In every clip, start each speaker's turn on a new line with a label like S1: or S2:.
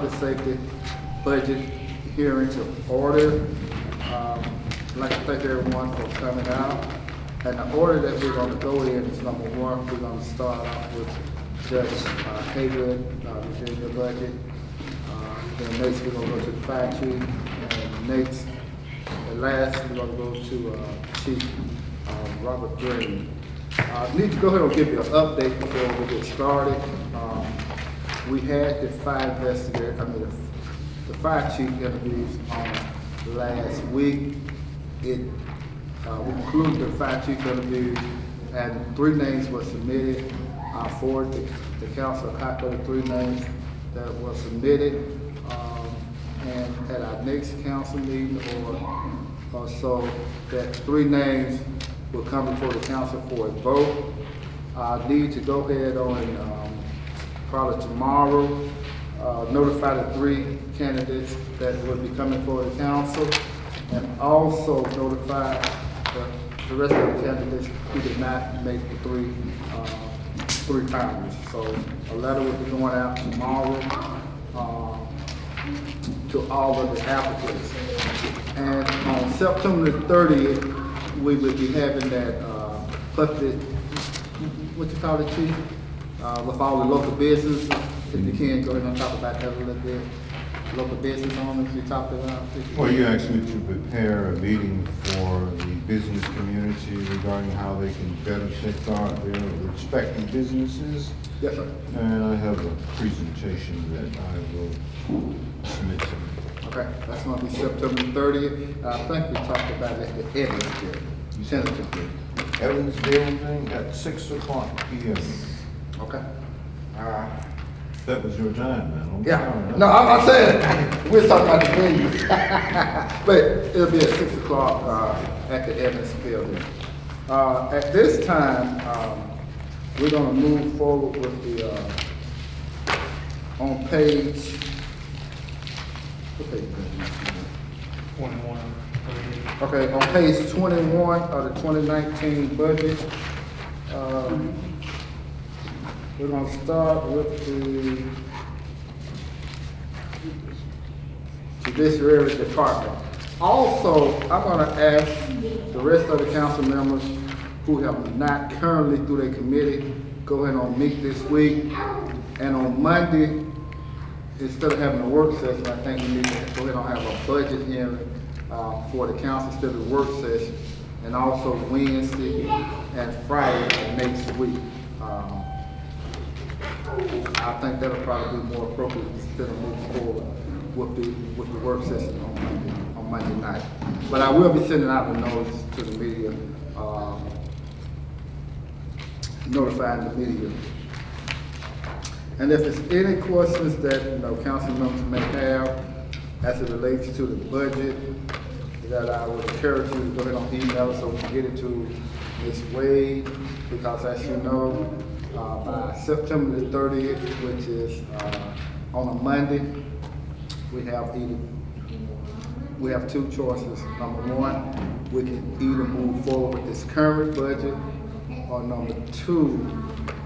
S1: public safety budget hearing to order. I'd like to thank everyone for coming out. And the order that we're going to go in is number one, we're going to start off with Judge Haywood, reviewing the budget. Then next we're going to go to the fire chief. And next, and last, we're going to go to Chief Robert Green. I need to go ahead and give you an update before we get started. We had the fire the fire chief interviews on last week. We concluded the fire chief interviews, and 3 names were submitted. I forwarded the council a copy of the 3 names that were submitted. And at our next council meeting or so, that 3 names will come before the council for a vote. I need to go ahead on probably tomorrow, notify the 3 candidates that will be coming for the council, and also notify the rest of the candidates who did not make the 3 finalists. So a letter will be going out tomorrow to all of the applicants. And on September the 30th, we will be having that public, what you call it, Chief? With all the local business. If you can, go ahead and talk about that a little bit. Local business owners, you talked about.
S2: Well, you asked me to prepare a meeting for the business community regarding how they can better safeguard their respective businesses.
S1: Yes, sir.
S2: And I have a presentation that I will submit to you.
S1: Okay, that's going to be September 30th. I think we talked about it at the Evans building, tentatively.
S2: Evans Building at 6 o'clock p.m.
S1: Okay.
S2: That was your time, man.
S1: Yeah. No, I'm saying we're talking about the venue, but it'll be at 6 o'clock at the Evans building. At this time, we're going to move forward with the on page. What page is that?
S3: 21.
S1: Okay, on page 21 of the 2019 budget, we're going to start with the judiciary department. Also, I'm going to ask the rest of the council members who have not currently through their committee, go ahead and meet this week. And on Monday, instead of having a work session, I think we need to go ahead and have a budget hearing for the council instead of the work session. And also Wednesday and Friday next week. I think that'll probably be more appropriate instead of moving forward with the work session on Monday night. But I will be sending out the notice to the media, notifying the media. And if there's any questions that council members may have as it relates to the budget, that I would encourage you to go ahead and email us so we can get it to Ms. Wade, because as you know, by September the 30th, which is on a Monday, we have 2 choices. Number 1, we can either move forward with this current budget, or number 2,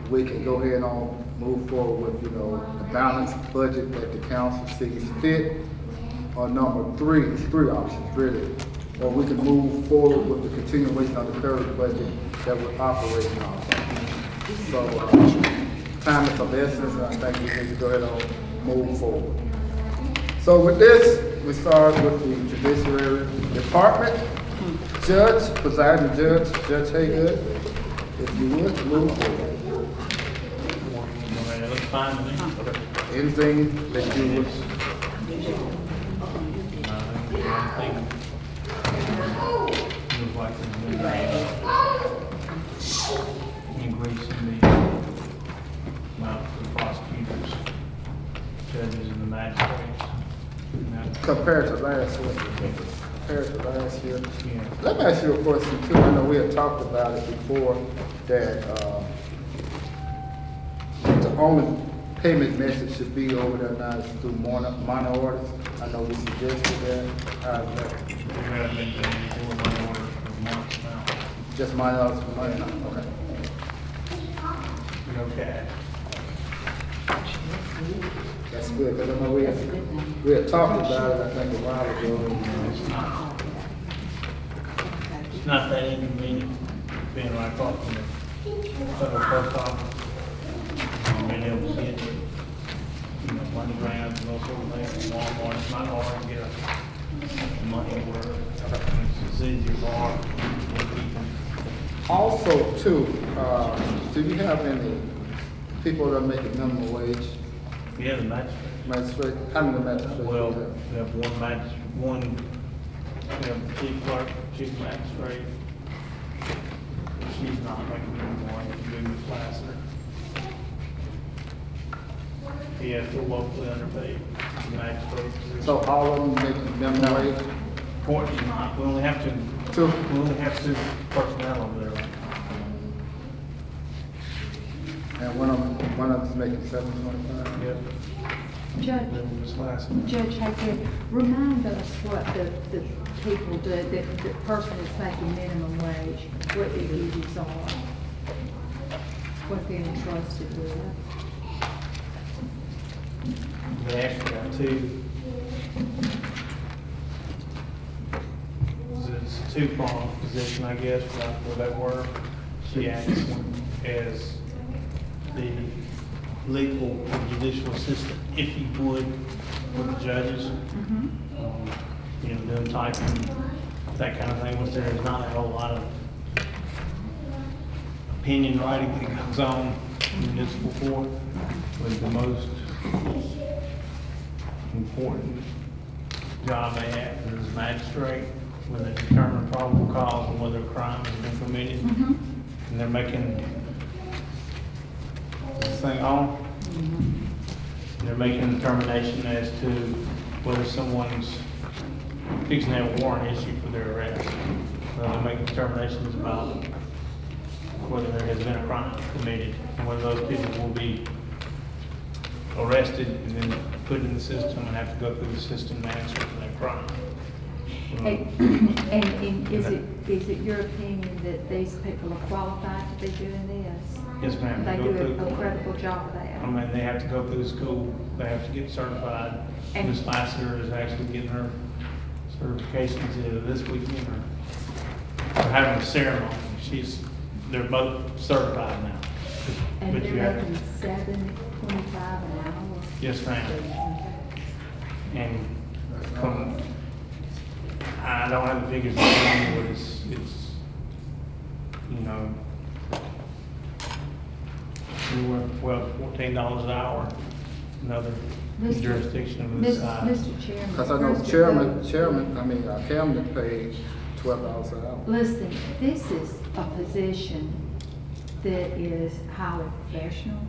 S1: we can go ahead and move forward with the balanced budget that the council sees fit, or number 3, it's 3 options really, or we can move forward with the continuation of the current budget that we're operating on. So, time is of essence, and I think we need to go ahead and move forward. So with this, we start with the judiciary department. Judge, presiding judge, Judge Haygood, if you would, move forward.
S3: It looks fine to me.
S1: Anything that you would.
S3: Increase in the amount for the prosecutors, judges, and the magistrates.
S1: Compared to last year.
S3: Yeah.
S1: Let me ask you a question too. I know we had talked about it before, that the only payment method should be over there now is through minor orders. I know we suggested that.
S3: We have been doing before money order for months now.
S1: Just minor orders for money now, okay.
S3: No cash.
S1: That's good, because I know we had talked about it, I think, a while ago.
S3: It's not that inconvenient being right across from the federal post office. Being able to get, money grants and those sort of things from Walmart. It's not hard to get a money order. It's easier for people.
S1: Also, too, do you have any people that make a minimum wage?
S3: Yeah, the magistrate.
S1: Magistrate, how many magistrates?
S3: Well,
S1: do you have?
S3: we have one magistrate, we have the chief clerk, chief magistrate. She's not making any more, we do Ms. Lassiter. He has to locally underpaid magistrate.
S1: So all of them make minimum wage?
S3: Court is not, we only have
S1: Two.
S3: we only have two personnel over there right now.
S1: And one of them's making $7.25?
S3: Yep.
S4: Judge,
S3: Then Ms. Lassiter.
S4: Judge Hackett, remind us what the people do, the person that's making minimum wage, what their duties are, what they're entrusted with.
S3: They actually got two. It's a two-pronged position, I guess, for that work. She acts as the legal or judicial assistant, if you would, with the judges. Doing typing, that kind of thing, which there is not a whole lot of opinion writing that goes on in municipal court. But the most important job they have is magistrate, when they determine probable cause and whether a crime has been committed. And they're making this thing on. They're making a determination as to whether someone's fixing to have a warrant issued for their arrest. They're making determinations about whether there has been a crime committed and whether those people will be arrested and then put in the system and have to go through the system to answer for that crime.
S4: And is it your opinion that these people are qualified to be doing this?
S3: Yes, ma'am.
S4: They
S3: Go
S4: do
S3: through-
S4: a credible job there.
S3: I mean, they have to go through school, they have to get certified.
S4: And-
S3: Ms. Lassiter is actually getting her certifications either this weekend or having a ceremony. They're both certified now.
S4: And
S3: But
S4: they're
S3: you have-
S4: making $7.25 an hour?
S3: Yes, ma'am. And I don't have the figures in front of me, but it's, anywhere, $14 an hour, another
S4: Mr.
S3: jurisdiction of this size.
S4: Mr. Chairman.
S1: Because I know
S4: first of
S1: Camden paid $12 an hour.
S4: Listen, this is a position that is highly professional.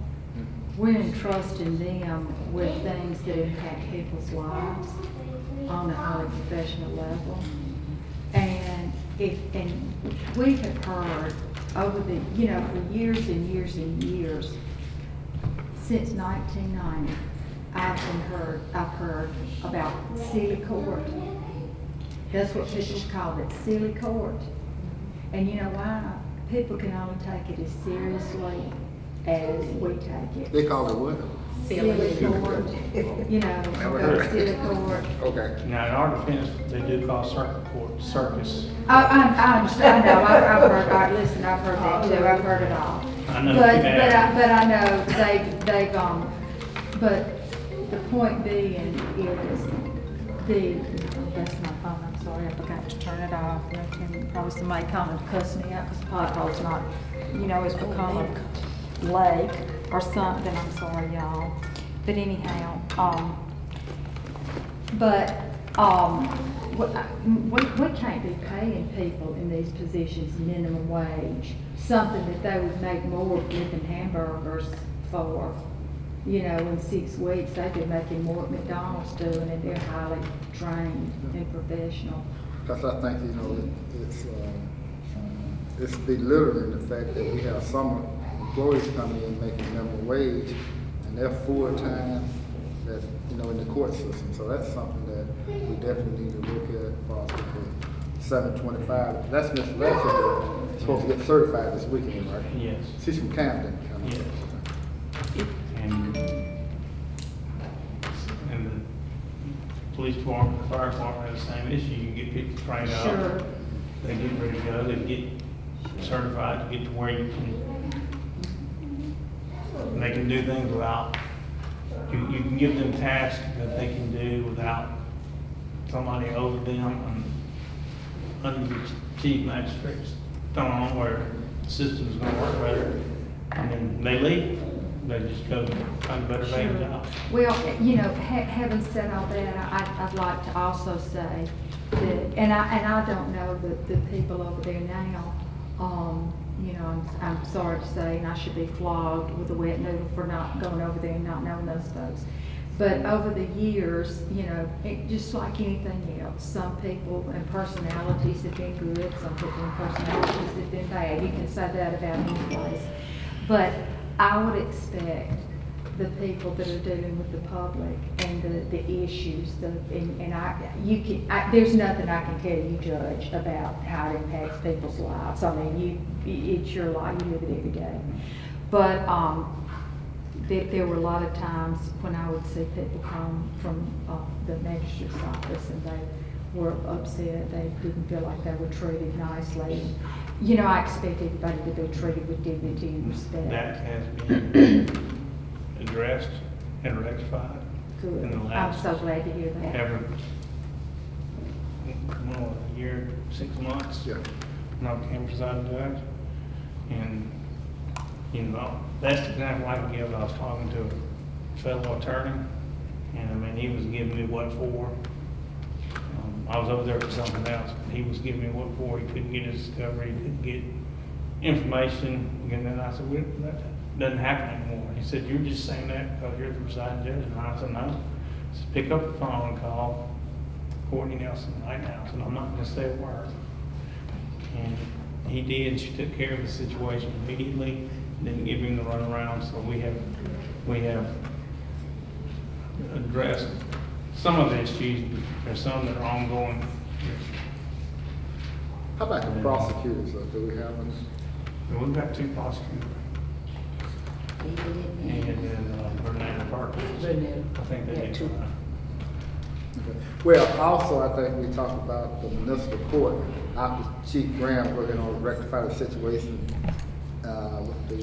S4: We're entrusting them with things that impact people's lives on a highly professional level. And we have heard over the, for years and years and years, since 1990, I've heard about silly court. That's what people call it, silly court. And you know why? People can only take it as seriously as we take it.
S1: They call it what?
S4: Silly court,
S1: Never
S4: go
S1: heard.
S4: to silly court.
S1: Okay.
S3: Now, in our defense, they do call circuit court circus.
S4: I understand, I know, I've heard, listen, I've heard that too, I've heard it all.
S3: I know
S4: But,
S3: you have.
S4: but I know they've, but the point being is that's my phone, I'm sorry, I forgot to turn it off. And probably somebody coming to cuss me out because the pothole's not, it's become a lake or something, I'm sorry, y'all. But anyhow, we can't be paying people in these positions minimum wage, something that they would make more flipping hamburgers for. In 6 weeks, they'd be making more at McDonald's doing, and they're highly trained and professional.
S1: Because I think, it's belittling the fact that we have some employees coming in making minimum wage, and they're full-time, that, in the court system. So that's something that we definitely need to look at, possibly. $7.25. That's Ms. Lassiter, supposed to get certified this weekend, right?
S3: Yes.
S1: She's from Camden.
S3: Yes. And police department, the fire department has the same issue. You get people trained up.
S4: Sure.
S3: They get ready to go, they get certified to get to where you can, and they can do things without, you can give them tasks that they can do without somebody over them and under the chief magistrate's thumb where the system's gonna work better. And then they leave, they just go find a better paying
S4: Sure.
S3: job.
S4: Well, you know, having said all that, I'd like to also say that, and I don't know the people over there now, you know, I'm sorry to say, and I should be flogged with a wet noodle for not going over there and not knowing those folks. But over the years, you know, just like anything else, some people and personalities have been good, some people and personalities have been bad. You can say that about any place. But I would expect the people that are dealing with the public and the issues, there's nothing I can tell you, Judge, about how it impacts people's lives. I mean, it's your life, you live it every day. But there were a lot of times when I would see people come from the magistrate's office and they were upset, they didn't feel like they were treated nicely. You know, I expect everybody to be treated with dignity and respect.
S3: That has been addressed and rectified in the
S4: Good. I'm
S3: last
S4: so glad to hear that.
S3: ever, a year, 6 months.
S1: Yeah.
S3: When I became presiding judge. And, you know, that's the example I can give. I was talking to a fellow attorney, and I mean, he was giving me what for. I was over there for something else, but he was giving me what for. He couldn't get his discovery, he couldn't get information. And then I said, well, that doesn't happen anymore. He said, you're just saying that because you're the presiding judge. And I said, no. I said, pick up the phone and call Courtney Nelson right now. I said, I'm not going to say a word. And he did. She took care of the situation immediately. Didn't give him the runaround. So we have addressed some of the issues. There's some that are ongoing.
S1: How about the prosecutors, do we have any?
S3: And we've got 2 prosecutors. And then Bernard Parker. I think they did fine.
S1: Okay. Well, also, I think we talked about the municipal court, after Chief Graham working on rectify the situation with the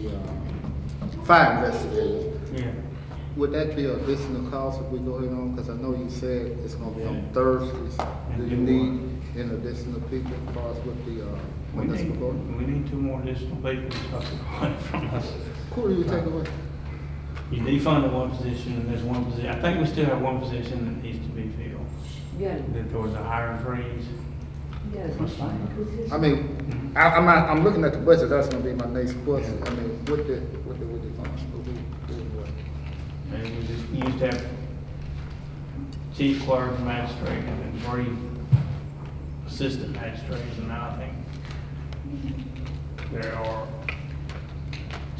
S1: fire investigators.
S3: Yeah.
S1: Would that be an additional cost if we go ahead on? Because I know you said it's gonna be on Thursdays. Do you need any additional people as far as with the municipal court?
S3: We need 2 more additional people to talk away from us.
S1: Who do you take away?
S3: You defund the 1 position, and there's 1 position. I think we still have 1 position that needs to be filled.
S5: Yeah,
S3: That there was a hiring freeze.
S5: yeah, it's fine.
S1: I mean, I'm looking at the budget, that's gonna be my next question. I mean, what the funds,
S3: And we just used to have chief clerk, magistrate, and then 3 assistant magistrates, and now I think there are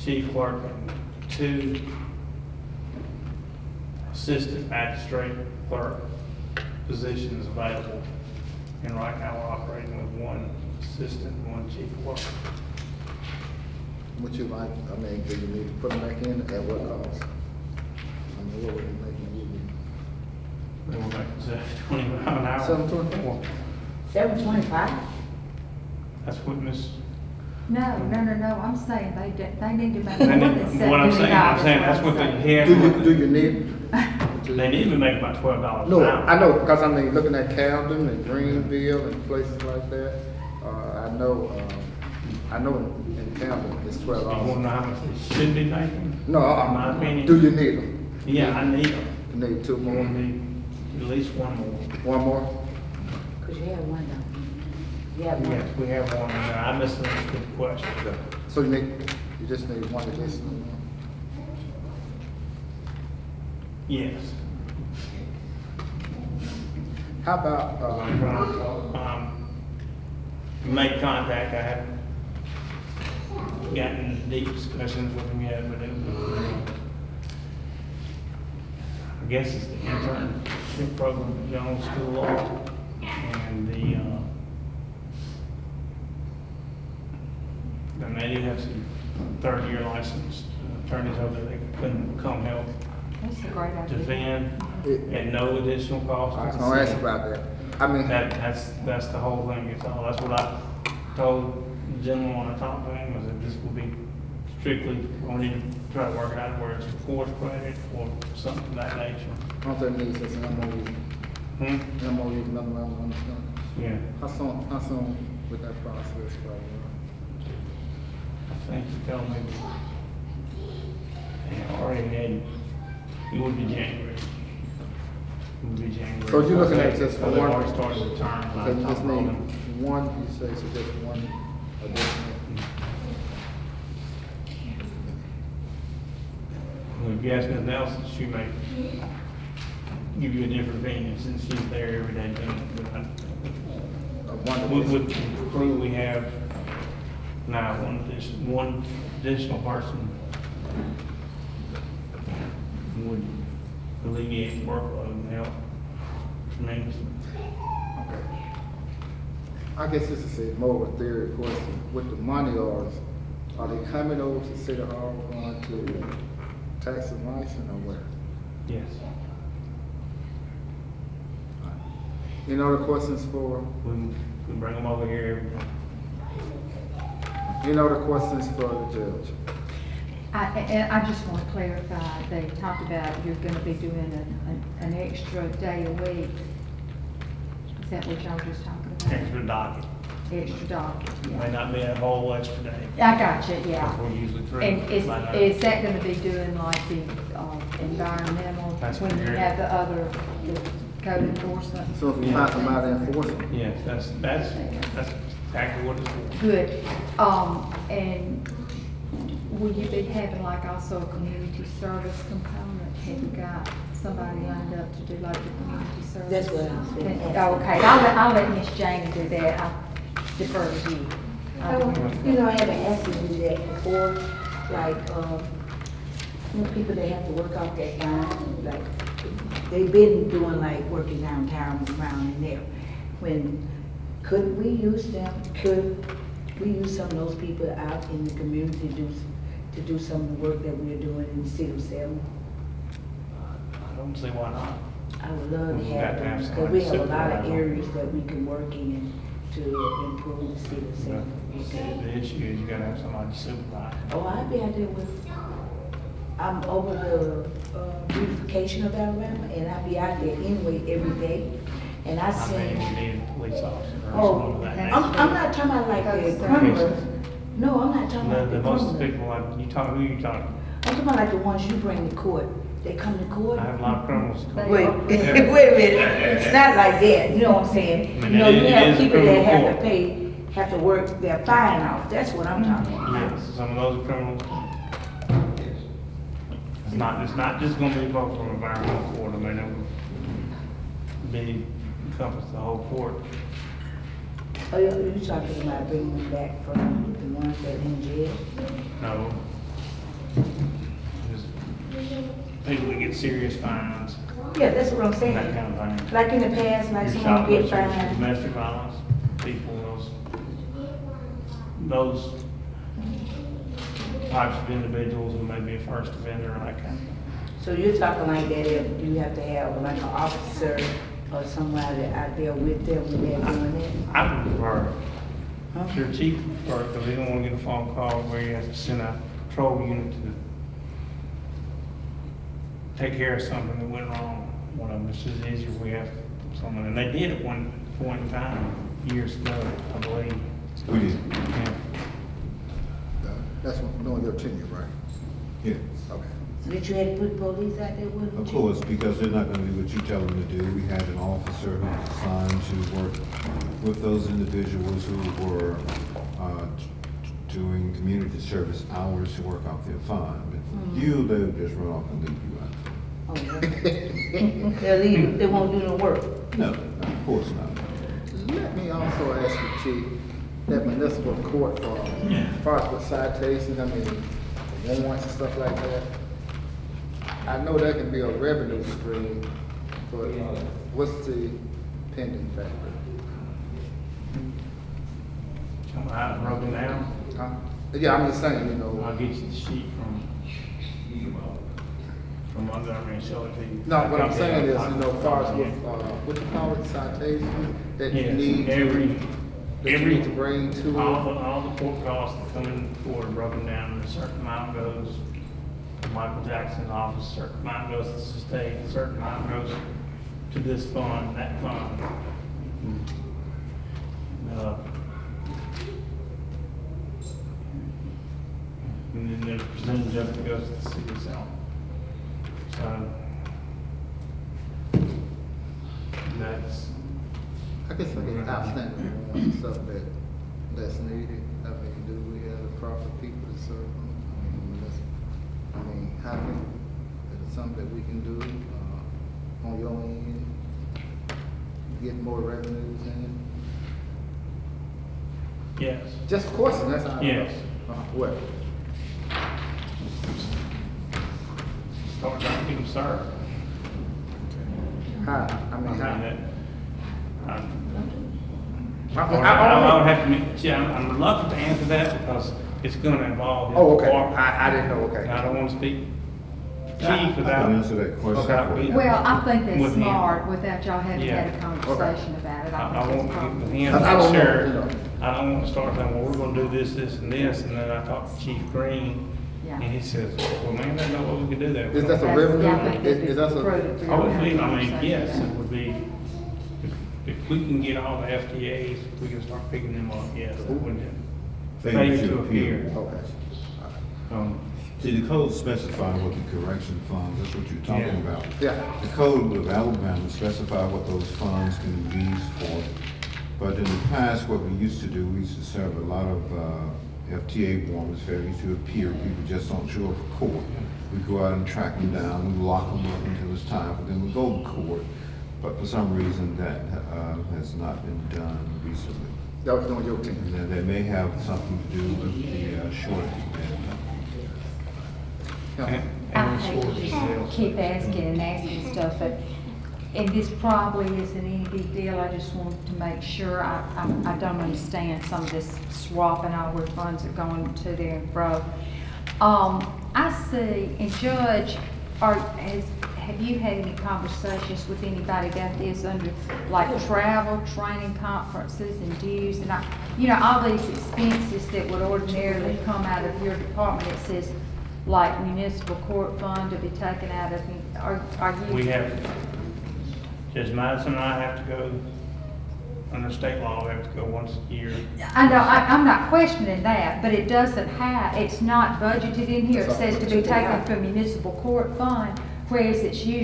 S3: chief clerk and 2 assistant magistrate clerk positions available. And right now we're operating with 1 assistant, 1 chief clerk.
S1: Would you like, I mean, do you need to put them back in, at what cost? I mean, what would it make you?
S3: They were making 7.20 an hour.
S1: 7.24.
S5: 725?
S3: That's what Miss.
S4: No, I'm saying they need to make
S3: They
S4: more
S3: need-
S4: than $70.
S3: What I'm saying, that's what they have.
S1: Do you need?
S3: They need to make about $12
S1: No,
S3: an hour.
S1: I know, because I mean, looking at Camden and Greenville and places like that, I know in Camden, it's
S3: You want to
S1: $12.
S3: know how much they should be making?
S1: No,
S3: In my opinion.
S1: do you need them?
S3: Yeah, I need them.
S1: You need 2
S3: We
S1: more?
S3: need at least 1 more.
S1: 1 more?
S5: Because you have one, don't you? You have one.
S3: Yes, we have 1 in there. I misunderstood the question.
S1: So you just need 1 additional one?
S3: Yes.
S1: How about,
S3: I'm trying to make contact. I haven't gotten deep discussions with them yet, but I guess it's the internship program at Jones School of Law and and they do have some 3rd-year licensed attorneys over there that can come help
S4: That's a great idea.
S3: defend. at no additional cost.
S1: I was
S3: to the
S1: gonna ask
S3: city.
S1: about that. I mean,
S3: That's the whole thing, it's all, that's what I told the gentleman when I talked to him, was that this will be strictly, we need to try to work it out where it's a course credit or something of that nature.
S1: I don't think needs this MOU,
S3: Hmm?
S1: MOU, memorandum of understanding.
S3: Yeah,
S1: How soon with that process,
S3: I think he told me, they already had, it would be January. It would be January.
S1: So you're looking at just
S3: So they've
S1: one-
S3: already started the term.
S1: So you just need one, you say, so just one additional.
S3: Well, if you ask nothing else, she may give you a different opinion since she's there every day doing it. But with the crew we have now, one additional person would alleviate the workload and help tremendously.
S1: I guess this is more of a theory question. With the money orders, are they coming over to City Hall, going to tax and license or where?
S3: Yes.
S1: Any other questions for,
S3: We bring them over here every day.
S1: any other questions for the judge?
S4: And I just want to clarify, they talked about you're gonna be doing an extra day a week. Is that what y'all were just talking about?
S3: Extra docket.
S4: Extra docket,
S3: May
S4: yeah.
S3: not be a whole extra day.
S4: I got you, yeah.
S3: Because we're usually three.
S4: And
S3: Might not.
S4: is that gonna be doing like the environmental,
S3: That's
S4: when you
S3: correct.
S4: have the other, the code enforcement?
S1: So if you find somebody enforcing,
S3: Yes, that's exactly what it's for.
S4: Good. And will you be having like also a community service component? Have you got somebody lined up to do like the community service?
S5: That's what I was gonna ask.
S4: Oh, okay, I'll let Miss Jane do that. I defer to you.
S5: You know, I haven't asked you to do that before, like, people that have to work off that fine, like, they've been doing like working downtown around in there. Could we use them, could we use some of those people out in the community to do some of the work that we're doing in the city of Selma?
S3: I don't see why not.
S5: I would love to
S3: We've got
S5: have
S3: to
S5: them,
S3: have
S5: because
S3: somebody
S5: we have a lot of
S3: supervise them.
S5: areas that we can work in to improve the city of Selma.
S3: The issue is you gotta have somebody supervise.
S5: Oh, I'd be out there with, I'm over the beautification of Alabama, and I'd be out there anyway every day, and I
S3: I
S5: seen.
S3: mean, we need a police officer or
S5: Oh,
S3: someone of that
S4: okay.
S3: nature.
S5: I'm not talking about like the
S4: Okay.
S5: criminals. No, I'm not talking about
S3: The
S5: the
S3: most
S5: criminals.
S3: people, like, who you talking?
S5: I'm talking about like the ones you bring to court. They come to court.
S3: I have a lot of criminals.
S4: They-
S5: Wait, wait a minute, it's not like that, you know what I'm saying?
S3: I mean,
S5: You know,
S3: it
S5: you
S3: is
S5: have
S3: a
S5: people that
S3: criminal
S5: have to
S3: court.
S5: pay, have to work their fine off, that's what I'm talking about.
S3: Yes, some of those are criminals. It's not just gonna be folks from environmental court, I mean, it would be, encompass the whole court.
S5: Oh, you talking about bringing them back from the ones that in jail?
S3: No. Just people that get serious fines,
S5: Yeah, that's what I'm
S3: and
S5: saying.
S3: that kind of thing.
S5: Like in the past, like
S3: Your
S5: someone get
S3: shoplifters,
S5: fined.
S3: domestic violence, people, those types of individuals who may be a first offender and that kind of thing.
S5: So you're talking like that if you have to have like an officer or somebody out there with them when they're doing it?
S3: I would prefer,
S5: Huh?
S3: your chief prefer, because he don't want to get a phone call where he has to send a patrol unit to take care of something that went wrong. One of them, it's just easier if we have someone, and they did at one point in time, years ago, I believe.
S2: We did,
S3: Yeah.
S1: That's what, knowing your tenure, right?
S2: yes.
S1: Okay.
S5: Did you have to put police out there with them?
S2: Of course, because they're not gonna do what you tell them to do. We had an officer who's assigned to work with those individuals who were, doing community service hours to work off their fine. But you, they'll just run off and leave you out.
S5: Oh, okay. They'll leave, they won't do no work.
S2: No, of course not.
S1: Let me also ask you, Chief, that municipal court for, as far as with citations, I mean, warrants and stuff like that. I know that can be a revenue stream, but what's the pending factor?
S3: Come out, broken down.
S1: Yeah, I'm just saying, you
S3: I'll
S1: know,
S3: get you the sheet from Montgomery and show it to you.
S1: No, what I'm saying is, you know, as far as with, what you call it, citations, that you
S3: Yes,
S1: need, that you need to bring to
S3: all the court costs that come in court are broken down, a certain amount goes to Michael Jackson's office, a certain amount goes to the state, a certain amount goes to this fund, that fund. And then there's a percentage of it goes to the city itself. So, that's,
S1: I guess I get outstanding on stuff that's needed. I mean, do we have the proper people to serve them? I mean, how can, is it something that we can do, on your end? Get more revenues in?
S3: yes.
S1: Just a question, that's all.
S3: Yes.
S1: What?
S3: Start trying to get them served.
S1: How? I mean, how?
S3: I would have to, I'm reluctant to answer that because it's gonna involve. his
S1: Oh, okay,
S3: department.
S1: I didn't know, okay.
S3: And I don't wanna speak chief
S2: I can
S3: without.
S2: answer that question
S3: without
S2: for you.
S3: being-
S4: Well, I think that's
S3: with him.
S4: smart without y'all having
S3: Yeah.
S4: had a conversation about it.
S3: I
S4: I think
S3: won't
S4: that's
S3: get with
S4: probably.
S3: him,
S1: I don't know,
S3: sure.
S1: you know.
S3: I don't want to start saying, well, we're gonna do this, this, and this, and then I talked to Chief Green,
S4: Yeah.
S3: and he says, well, man, there's no way we could do that.
S1: Is that a
S4: That's-
S1: revenue?
S4: yeah, I think
S1: Is that
S4: that's
S1: a?
S4: prudent for
S3: Oh,
S4: y'all to have a
S3: I mean,
S4: conversation
S3: yes,
S4: about
S3: it would be, if we can get all the FTAs, we can start picking them up, yes, that wouldn't
S2: Failure
S3: failure
S2: to
S3: to appear.
S1: Okay.
S2: See, the code specifies what the correction funds, that's what you're talking
S3: Yeah.
S2: about.
S1: Yeah.
S2: The code of Alabama specifies what those funds can be used for. But in the past, what we used to do, we used to serve a lot of FTA warrants, failure to appear. People just don't show up for court. We go out and track them down, we lock them up until it's time for them to go to court. But for some reason, that has not been done recently.
S1: That was on your team.
S2: And then that may have something to do with the shortage.
S1: Yeah.
S4: I hate to just keep asking and asking stuff, and this probably isn't any big deal, I just want to make sure, I don't understand some of this swapping out where funds are going to there and fro. I see, and Judge, have you had any conversations with anybody about this under, like, travel, training, conferences, and dues, and all these expenses that would ordinarily come out of your department, it says, like municipal court fund to be taken out of, are you?
S3: We have, Judge Madison and I have to go, under state law, we have to go once a year.
S4: I know, I'm not questioning that, but it doesn't it's not budgeted in here, it says to be taken from municipal court fund, whereas you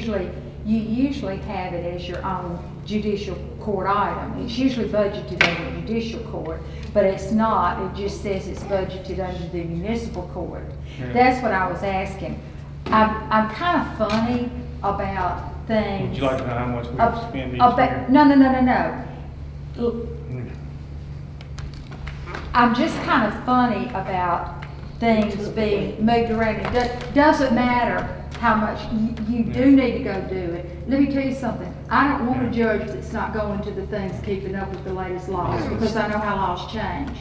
S4: usually have it as your own judicial court item. It's usually budgeted under judicial court, but it's not, it just says it's budgeted under the municipal court.
S3: Yeah.
S4: That's what I was asking. I'm kind of funny about things.
S3: Would you like to know how much we spend each
S4: about-
S3: year?
S4: No. Look, I'm just kind of funny about things being moved around. It doesn't matter how much, you do need to go do it. Let me tell you something, I don't want a judge that's not going to the things keeping up with the latest laws, because I know how laws change.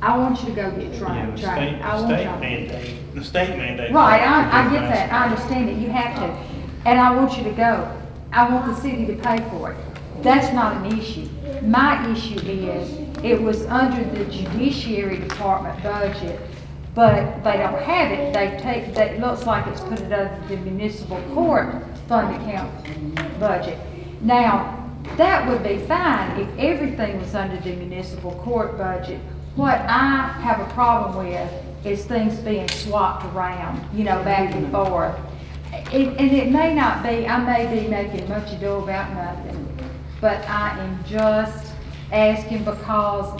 S4: I want you to go get
S3: Yeah, the
S4: trained. I want y'all.
S3: the state mandate.
S4: Right, I get that, I understand it, you have to, and I want you to go. I want the city to pay for it. That's not an issue. My issue is, it was under the judiciary department budget, but they don't have it, that looks like it's put it under the municipal court fund account budget. Now, that would be fine if everything was under the municipal court budget. What I have a problem with is things being swapped around, back and forth. And it may not be, I may be making much ado about nothing, but I am just asking because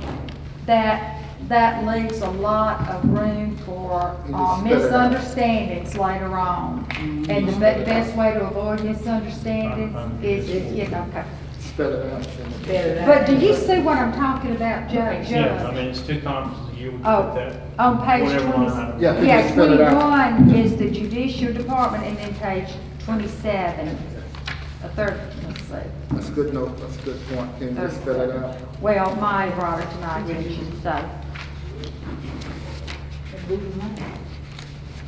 S4: that leaves a lot of room for misunderstandings later on. And the best way to avoid misunderstandings is, okay.
S1: Spell it out.
S5: Better than-
S4: But do you see what I'm talking about, Judge?
S3: Yes, I mean, it's 2 conferences a year, we
S4: Oh,
S3: put that.
S4: on page
S3: whatever
S4: 20.
S3: line item.
S1: Yeah, could you spell it out?
S4: 21 is the judicial department, and then page 27, a third, let's see.
S1: That's a good note, that's a good point. Can you just spell it out?
S4: Well, Maya brought it to my attention, so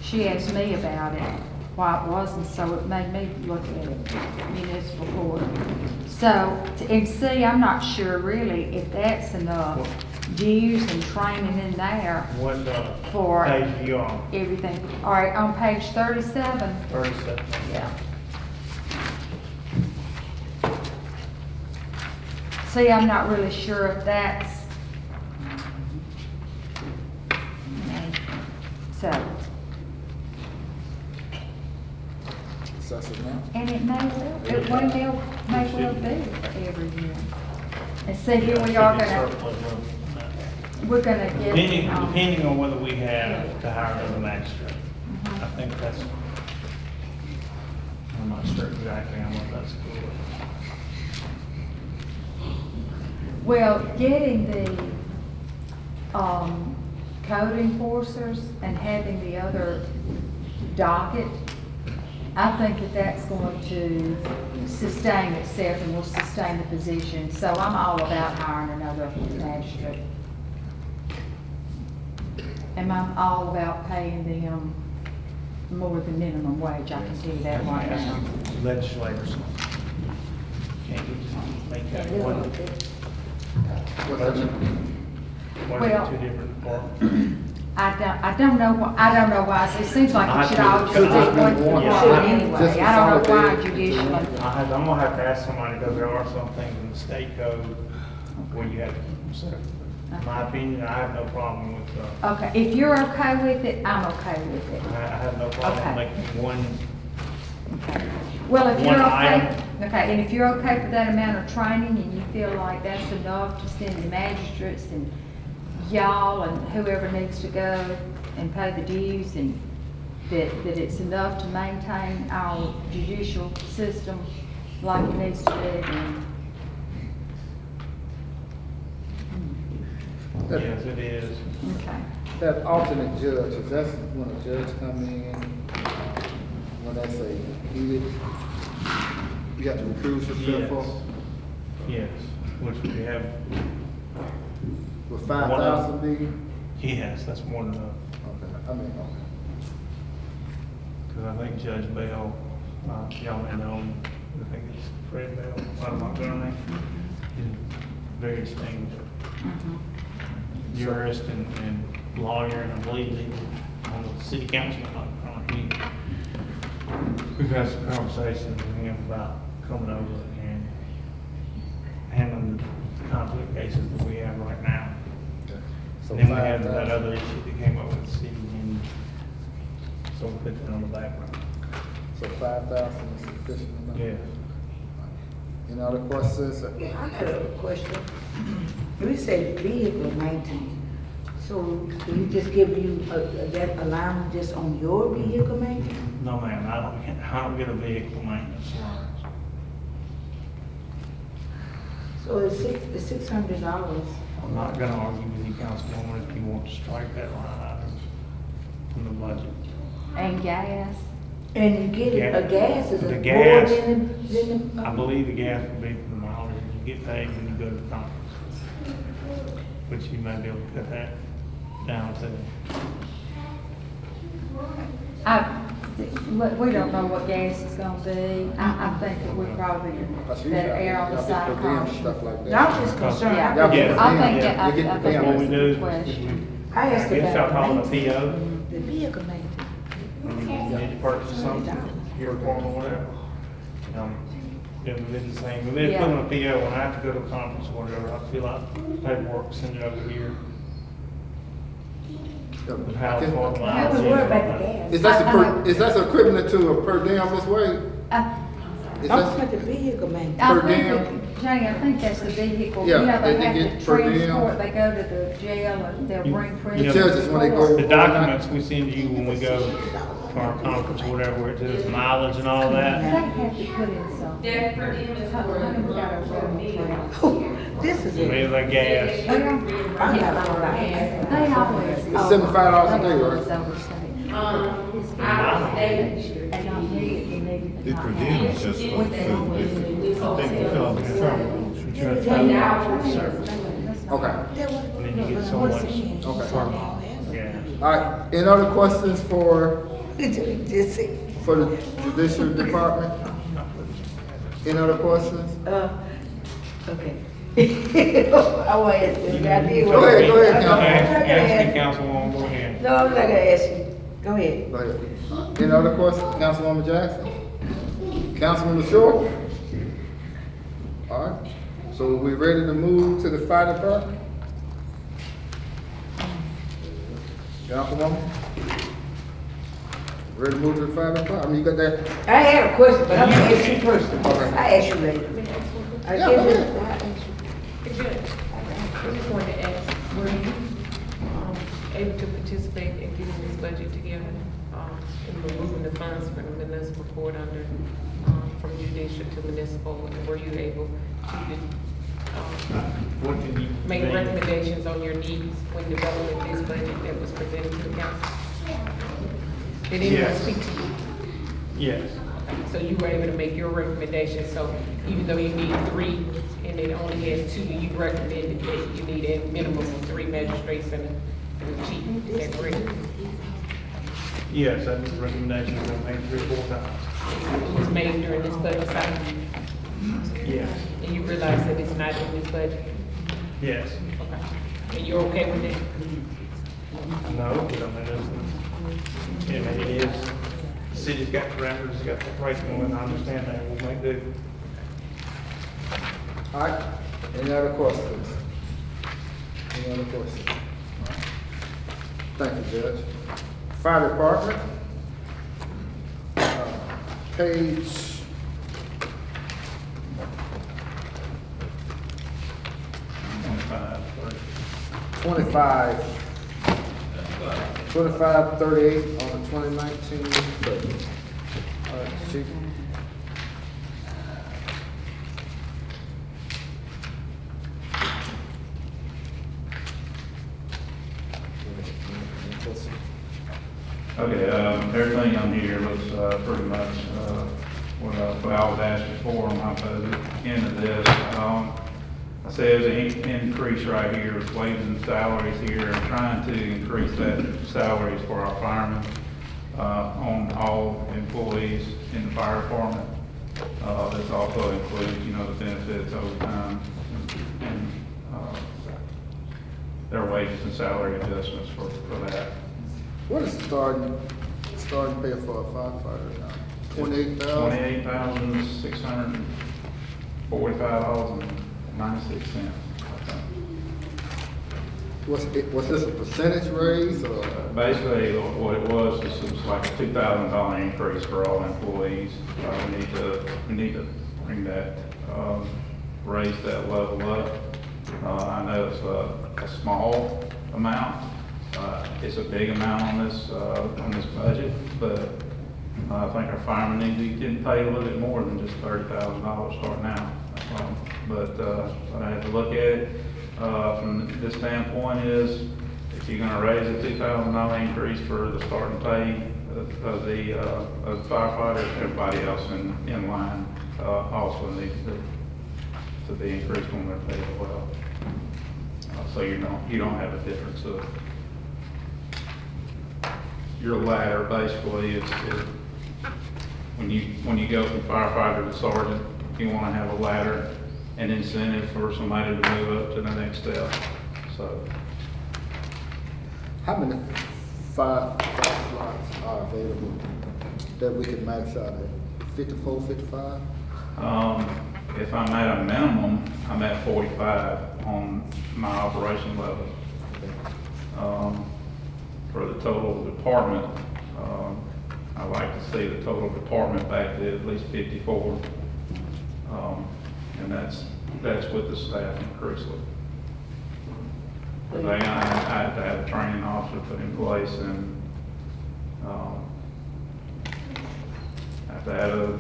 S4: she asked me about it. why it wasn't, so it made me look at municipal court. So, and see, I'm not sure really if that's enough dues and training in there
S3: What,
S4: for
S3: page you on?
S4: everything. All right, on page 37,
S3: 37.
S4: yeah. See, I'm not really sure if that's, so,
S1: Excessive now.
S4: and it may well, it may well be for every year. And see, here we are we're gonna get.
S3: Depending on whether we have to hire another magistrate. I think that's, I'm not sure exactly how much that's for.
S4: Well, getting the, code enforcers and having the other docket, I think that that's going to sustain itself and will sustain the position. So I'm all about hiring another magistrate. And I'm all about paying them more than minimum wage, I can tell you that right now.
S3: Legislators. Can't just make that one.
S1: What's that?
S3: One
S4: Well-
S3: of the two different departments.
S4: I don't know why, it seems like it should all just be
S1: Should just be
S4: one
S1: one.
S4: department anyway.
S1: Just
S4: I don't know why
S1: consolidate.
S4: judicial.
S3: I'm gonna have to ask somebody, because there are some things in the state code where you have to keep them separate. In my opinion, I have no problem with,
S4: Okay, if you're okay with it, I'm okay with it.
S3: I have no problem
S4: Okay.
S3: making one,
S4: Okay. Well, if you're
S3: One
S4: okay,
S3: item.
S4: okay, and if you're okay for that amount of training and you feel like that's enough to send the magistrates and y'all and whoever needs to go and pay the dues and that it's enough to maintain our judicial system like it needs to be, then
S3: yes, it is.
S4: okay.
S1: That alternate judge, is that when a judge come in, when they say heated, you got to recuse yourself for?
S3: Yes, which we have,
S1: With 5,000 be?
S3: yes, that's more than enough.
S1: Okay, I mean, okay.
S3: Because I think Judge Bell, y'all may know him, I think it's Fred Bell, I'm not gonna name, he's very distinguished
S4: Mhm.
S3: jurist and lawyer, and I believe he's on the city council. We've had some conversations with him about coming over and handling the conflict cases that we have right now.
S1: So
S3: And then we had that
S1: 5,000.
S3: other issue that came up with the city, and so we put that on the back burner.
S1: So 5,000 is sufficient enough?
S3: Yes.
S1: Any other questions?
S5: Yeah, I got a question. We say vehicle maintenance, so do you just give you that allowance just on your vehicle maintenance?
S3: No, ma'am, I don't get a vehicle maintenance allowance.
S5: So it's $600.
S3: I'm not gonna argue with you, Councilwoman, if you want to strike that line item from the budget.
S4: And gas,
S5: And you get a gas is
S3: The
S5: a more
S3: gas,
S5: than
S3: I believe the gas would be for the mileage you get paid when you go to the conference. Which you may be able to cut that down to.
S4: we don't know what gas is gonna be. I think that we probably
S1: That's usually
S4: better err on the
S1: y'all get
S4: side of
S1: per diem
S4: caution.
S1: stuff like that.
S5: No, I'm just concerned.
S4: Yeah,
S1: Y'all get
S3: Yeah.
S4: I
S1: per
S4: think
S1: diem.
S4: that,
S1: You get
S4: I
S1: per
S4: think
S1: diem.
S3: What we
S4: that's
S3: do
S4: a
S3: is,
S4: good question.
S5: I asked
S3: guess y'all call
S5: about
S3: it a PO,
S5: the vehicle maintenance.
S3: when you need to purchase something, your form or whatever. Yeah, we've been the same, we've been
S4: Yeah.
S3: putting a PO, when I have to go to a conference or whatever, I feel like paperwork, send it over here. With how it's
S1: Is
S5: I was worried about the gas.
S1: that equivalent to a per diem this way? Is
S5: I'm
S1: that,
S5: talking about the vehicle maintenance.
S4: I
S1: Per
S4: think
S1: diem?
S4: that, Jay, I think that's the vehicle,
S1: Yeah,
S4: you know, they
S1: they
S4: have
S1: get
S4: to
S1: per diem.
S4: transport, they go to the jail and they'll bring
S3: You
S4: prisoners.
S3: know,
S1: judges when they go-
S3: The documents we send you when we go to our conference or whatever, where it says mileage and all
S4: They
S3: that.
S4: have to put in some.
S6: Their per diem is
S4: How come we got a road trail?
S5: This is
S3: We
S5: it.
S3: have like gas.
S4: Well,
S5: I got all right.
S4: they always.
S1: It's $75 a day, right?
S4: It's overstated.
S6: Out of state.
S4: And I knew it, you needed to
S2: The
S4: not
S2: per
S4: have
S2: diem
S4: it.
S2: is just for
S4: What they always
S2: food.
S4: do.
S2: They fill out the travel.
S6: And now for service.
S1: okay,
S3: And then you get so much per mile. Yeah.
S1: all right, any other questions for
S5: Just see.
S1: for the judicial department? Any other questions?
S5: Okay. I want to ask you. I did.
S1: Go ahead,
S3: Ask me, Councilwoman, go ahead.
S5: No, I'm not gonna ask you. Go ahead.
S1: Go ahead. Any other questions? Councilwoman Jackson? Councilman LaShaw? All right, so we ready to move to the fire department? Councilwoman? Ready to move to the fire department? I mean, you got that?
S5: I have a question, but I'm gonna ask you first.
S1: Okay.
S5: I ask you later. I
S1: Yeah,
S5: give
S1: go
S5: you.
S1: ahead.
S5: I ask you.
S6: I just wanted to ask, were you, able to participate in getting this budget together? In removing the funds from the municipal court under, from judicial to municipal? And were you able to,
S3: What did you?
S6: make recommendations on your needs when developing this budget that was presented to the council? Did anyone
S3: Yes.
S6: speak to you?
S3: Yes,
S6: So you were able to make your recommendations, so even though you need 3 and it only has 2, you recommended that you need a minimum of 3 magistrates and a chief, is that correct?
S3: yes, that was the recommendation that I made 3 or 4 times.
S6: It was made during this budget cycle,
S3: Yes,
S6: and you realize that it's not in this budget,
S3: yes.
S6: okay? And you're okay with it?
S3: No, we don't have those. I mean, it is, the city's got parameters, it's got operational, and I understand that, we'll make do.
S1: All right, any other questions? Any other questions? All right. Thank you, Judge. Fire department, page 25, 2538 on the 2019 budget. All right, Chief.
S7: Okay, everything on here looks, pretty much, what I was asking for on my budget into this. I say there's an increase right here with wages and salaries here, and trying to increase that salaries for our firemen, on all employees in the fire department. This also includes, the benefits overtime and, their wages and salary adjustments for that.
S1: What is the starting pay for a firefighter now? 28,000?
S7: $28,645.96.
S1: Was this a percentage raise or?
S7: Basically, what it was like a $2,000 increase for all employees. We need to bring that, raise that level up. I know it's a small amount. It's a big amount on this budget, but I think our firemen need to be getting paid a little bit more than just $30,000 starting out. But I had to look at it from this standpoint is, if you're gonna raise a $2,000 increase for the starting pay of the firefighters, everybody else in line also needs to be increased on their pay as well. So you don't have a difference of your ladder. Basically, it's when you go from firefighter to sergeant, you want to have a ladder, an incentive for somebody to move up to the next step. So
S1: How many fire slots are available that we can max out at? 54, 55?
S7: if I'm at a minimum, I'm at 45 on my operation level. For the total department, I like to see the total department back to at least 54. And that's with the staff increase. But I have to have a training officer put in place, and I have to have a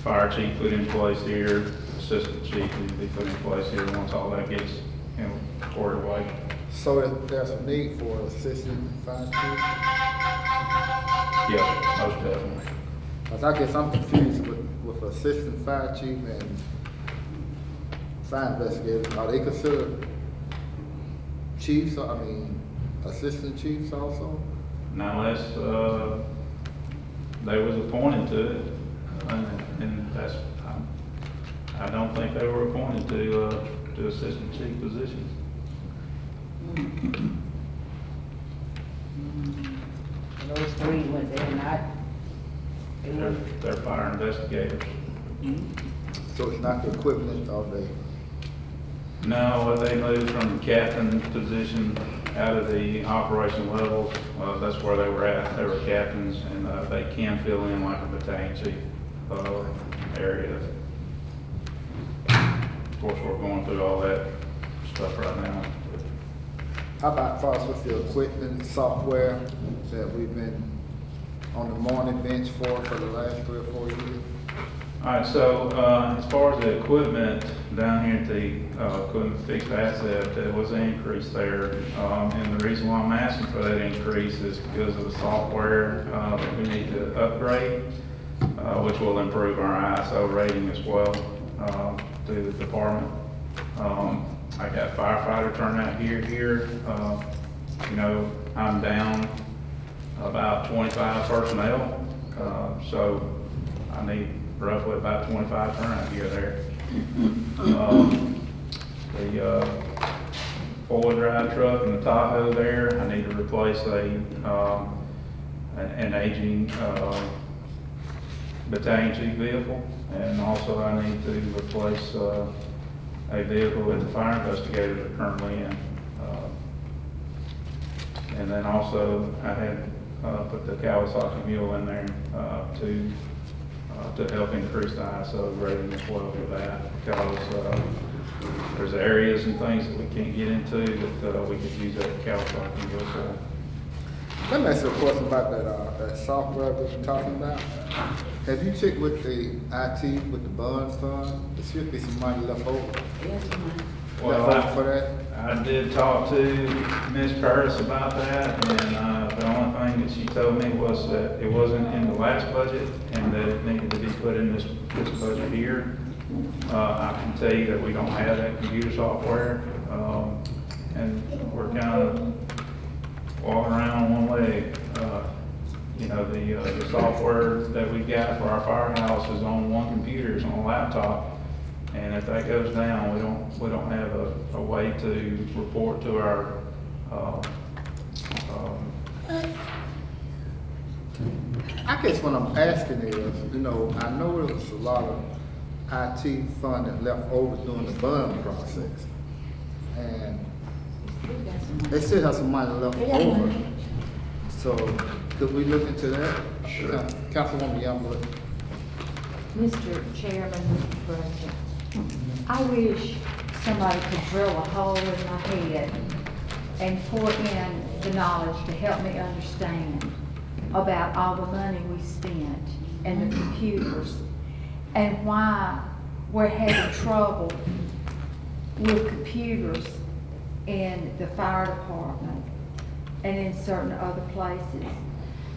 S7: fire chief put in place here, assistant chief needs to be put in place here once all that gets, squared away.
S1: So there's a need for assistant fire chief?
S7: Yeah, most definitely.
S1: Cause I guess I'm confused with assistant fire chief and fire investigators. Are they considered chiefs, I mean, assistant chiefs also?
S7: Now, they was appointed to it, and that's, I don't think they were appointed to assistant chief positions.
S5: Those three, was they're not, they were,
S7: They're fire investigators.
S1: So it's not the equipment of the,
S7: No, they moved from the captain position out of the operation levels. That's where they were at. They were captains, and they can fill in like a battalion chief area. Of course, we're going through all that stuff right now.
S1: how about far as with the equipment, software that we've been on the morning bench for the last 3 or 4 years?
S7: All right, so as far as the equipment, down here at the equipment fixed asset, there was an increase there. And the reason why I'm asking for that increase is because of the software that we need to upgrade, which will improve our ISO rating as well through the department. I got firefighter turnout here. You know, I'm down about 25 personnel, so I need roughly about 25 turnout gear there. The four-wheel drive truck and the Tahoe there, I need to replace an aging battalion chief vehicle, and also I need to replace a vehicle that the fire investigators are currently in. And then also I had put the Kawasaki mule in there to help increase the ISO rating as well for that, because there's areas and things that we can't get into that we could use that Kawasaki mule for.
S1: Let me ask you a question about that software that you're talking about. Have you checked with the IT, with the bond fund? There should be some money left over.
S5: yes, mine.
S7: Well,
S1: Left over for that?
S7: I did talk to Ms. Curtis about that, and the only thing that she told me was that it wasn't in the last budget and that it needed to be put in this budget here. I can tell you that we don't have that computer software, and we're kind of walking around on one leg. You know, the software that we got for our firehouse is on one computer, it's on a laptop. And if that goes down, we don't have a way to report to our,
S1: I guess what I'm asking is, you know, I know there was a lot of IT funding left over during the bond process. And they still have some money left over. So could we look into that?
S7: Sure.
S1: Councilwoman Youngblood.
S4: Mr. Chairman, Mr. President, I wish somebody could drill a hole in my head and pour in the knowledge to help me understand about all the money we spent and the computers and why we're having trouble with computers in the fire department and in certain other places.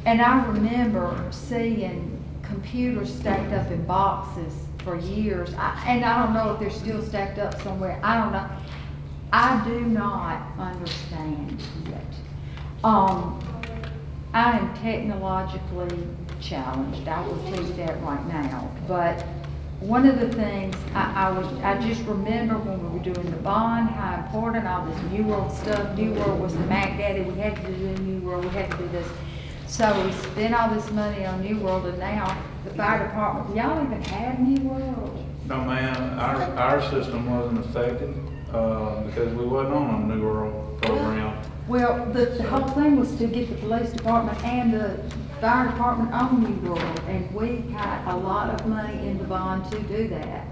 S4: And I remember seeing computers stacked up in boxes for years, and I don't know if they're still stacked up somewhere, I don't know. I do not understand it. I am technologically challenged, I will tell you that right now, but one of the things I just remember when we were doing the bond, how important all this New World stuff, New World was the Mac Daddy, we had to do New World, we had to do this. So we spent all this money on New World, and now the fire department, y'all even have New World?
S7: no ma'am, our system wasn't affected, because we wasn't on a New World program.
S4: Well, the whole thing was to get the police department and the fire department on New World, and we got a lot of money in the bond to do that.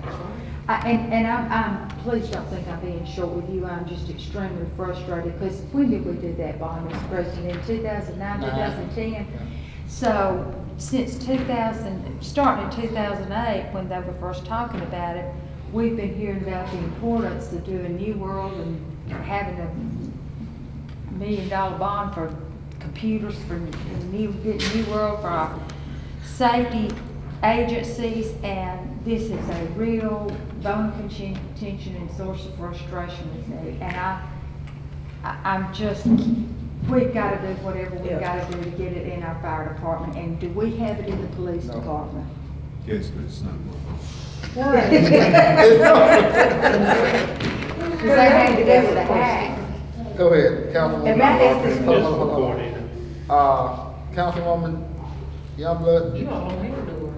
S4: I'm please don't think I'm being short with you, I'm just extremely frustrated, because when did we do that bond, Mr. President, in 2009, 2010? So, since starting in 2008, when they were first talking about it, we've been hearing about the importance of doing New World and having $1 million bond for computers, for New World, for our safety agencies, and this is a real bone of contention and source of frustration with me. And I'm just we've gotta do whatever we've
S5: Yeah.
S4: gotta do to get it in our fire department, and do we have it in the police
S1: No.
S4: department?
S2: Yes, but it's not working.
S4: What? Cause they had to go with the hack.
S1: Go ahead, Councilwoman.
S5: And that is the-
S1: Hold on, hold on. Councilwoman Youngblood?
S6: You don't want him to do it.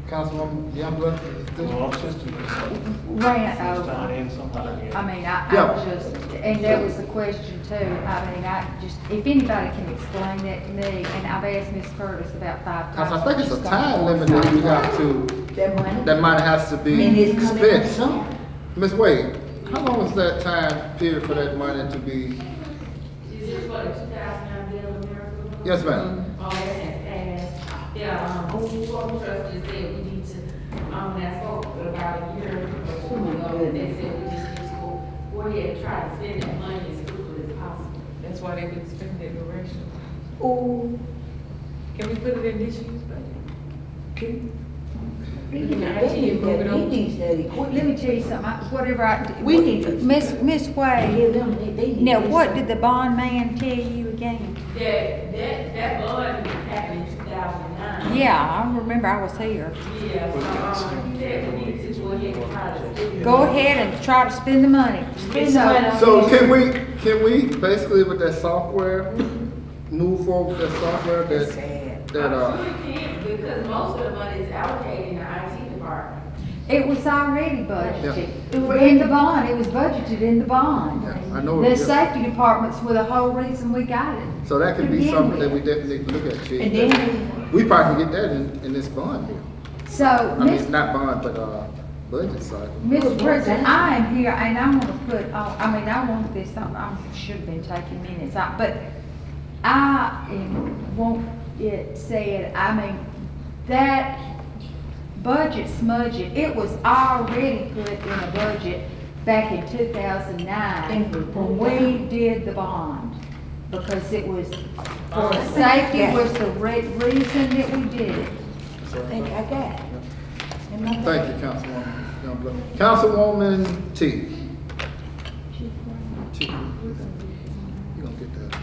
S1: Councilwoman Youngblood?
S3: Well, our system is
S4: Ran
S3: tied
S4: over.
S3: in somehow.
S4: I mean, I
S1: Yeah.
S4: just, and that was the question too. I mean, I just, if anybody can explain that to me, and I've asked Ms. Curtis about 5 times.
S1: Cause I think it's a
S4: she's
S1: time
S4: gone.
S1: limit that we got to,
S5: That money?
S1: that money has to
S5: And
S1: be
S5: it's coming up
S1: spent.
S5: soon.
S1: Ms. Wade, how long is that time period for that money to be?
S8: Is this for the 2009 bill of miracle?
S1: Yes, ma'am.
S8: Oh, that has passed. Yeah, school trustee said we need to, when I spoke about a year or two ago, they said we just need to go ahead and try to spend that money as quickly as possible.
S6: That's why they didn't spend that duration.
S5: Ooh,
S6: Can we put it in this year's budget?
S5: he needs that
S4: Let me
S5: equipment.
S4: tell you something, whatever I.
S5: We need to-
S4: Miss Wade,
S5: Give them, they need.
S4: now
S5: this.
S4: what did the bond man tell you again?
S8: That bond happened in 2009.
S4: Yeah, I remember I was here.
S8: Yeah, he said we need to go ahead and try to spend it.
S4: Go ahead and try to spend the money.
S5: Spend the money.
S1: So can we basically with that software, move forward with that software
S5: That's
S1: that,
S5: sad.
S1: that,
S8: We can, because most of the money is allocated in the IT department.
S4: It was already budgeted.
S1: Yeah.
S4: It was in the bond, it was budgeted in the bond.
S1: Yeah, I know,
S4: The
S1: yeah.
S4: safety departments were the whole reason we got it.
S1: so that could
S4: To
S1: be
S4: begin
S1: something
S4: with.
S1: that we definitely need to look at, Chief.
S5: And then,
S1: We probably can get that in this bond deal.
S4: So,
S1: I
S4: Miss
S1: mean, not bond, but, budget cycle.
S4: Mr. President, I am here and I want to put, I want this, I should have been taking minutes, but want it said, that budget smudging, it was already put in a budget back in 2009 when we did the bond. Because it was, for safety was the reason that we did it.
S5: I think I got it. In my
S1: Thank
S5: bag.
S1: you, Councilwoman Youngblood. Councilwoman T. T. You gonna get that?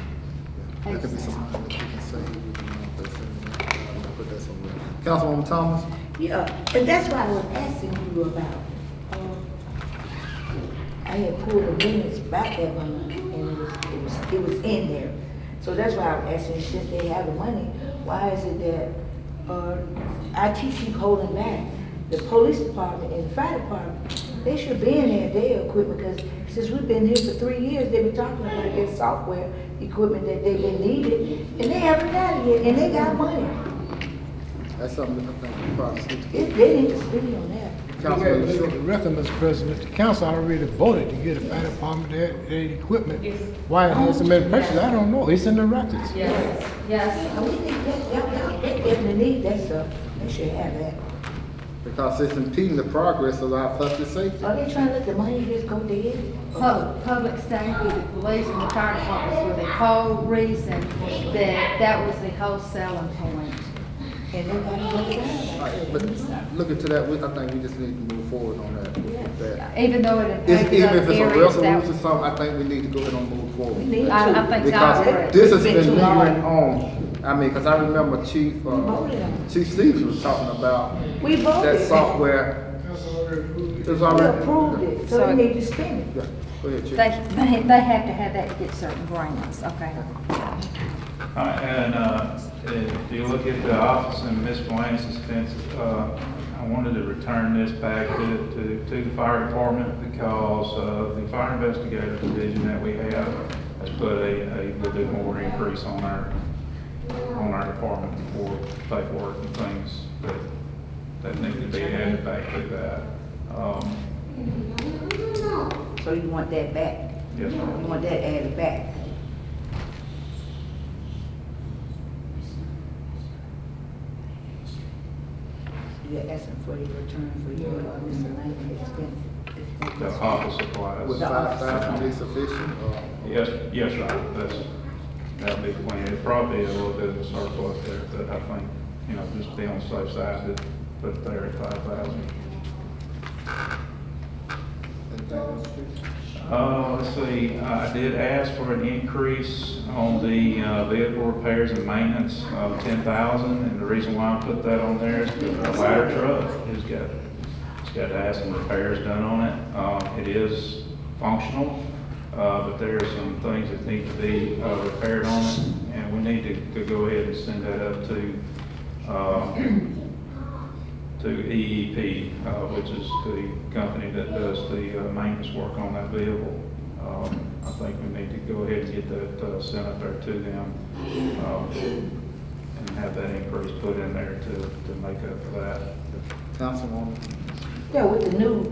S1: Yeah. That could be something that you can say. We can put that somewhere. Councilwoman Thomas?
S5: Yeah, and that's why I was asking you about. I had pulled the minutes back that one, and it was in there. So that's why I'm asking, since they have the money, why is it that, IT keep holding back? The police department and the fire department, they should be in there, their equipment, because since we've been here for 3 years, they've been talking about their software equipment that they've been needed, and they haven't got it yet, and they got money.
S1: That's something that I think we probably need to
S5: They need to speak on that.
S1: Councilman
S9: The
S1: Short.
S9: record, Mr. President, the council already voted to get a fire department that equipment.
S6: Yes.
S9: Why it hasn't been purchased, I don't know, it's in the records.
S8: Yes.
S5: And we think that, y'all, they definitely need that stuff, they should have that.
S1: Because it's impeding the progress of our public safety.
S5: Are they trying to let the money just go dead?
S4: Public safety, the police and the fire departments were the whole reason that was the whole selling point.
S5: And they got to go down.
S1: Right, but looking to that, I think we just need to move forward on that.
S4: Even though it
S1: Even
S4: impacted
S1: if
S4: other
S1: it's a
S4: areas,
S1: resolution or something, I think we need to go ahead and move
S5: We
S1: forward.
S5: need to.
S4: I think so.
S1: Because this has
S5: It's
S1: been
S5: too long.
S1: lingering on. I mean, because I remember Chief Stevens was talking about
S5: We voted.
S1: that software. It was
S5: We
S1: already.
S5: approved it, so we need to spend it.
S1: Yeah, go ahead, Chief.
S4: they have to have that to get certain grants, okay?
S7: And if you look at the office and miscellaneous expenses, I wanted to return this back to the fire department because the fire investigator division that we have has put a little bit more increase on our department for paperwork and things that need to be added back to that.
S5: So you want that back?
S7: Yes, ma'am.
S5: You want that added back? You're asking for your return for your miscellaneous expenses.
S7: The office supplies.
S1: Would 5,000 be sufficient?
S7: Yes, sir, that'll be plenty. It'll probably be a little bit of a surplus there, but I think, just be on the safe side to put it there at 5,000.
S1: anything else, Chief?
S7: Let's see, I did ask for an increase on the vehicle repairs and maintenance of 10,000, and the reason why I put that on there is because the ladder truck it's got to have some repairs done on it. It is functional, but there are some things that need to be repaired on it, and we need to go ahead and send that up to EEP, which is the company that does the maintenance work on that vehicle. I think we need to go ahead and get that sent up there to them and have that increase put in there to make up for that.
S1: Councilwoman?
S5: Yeah, with the new,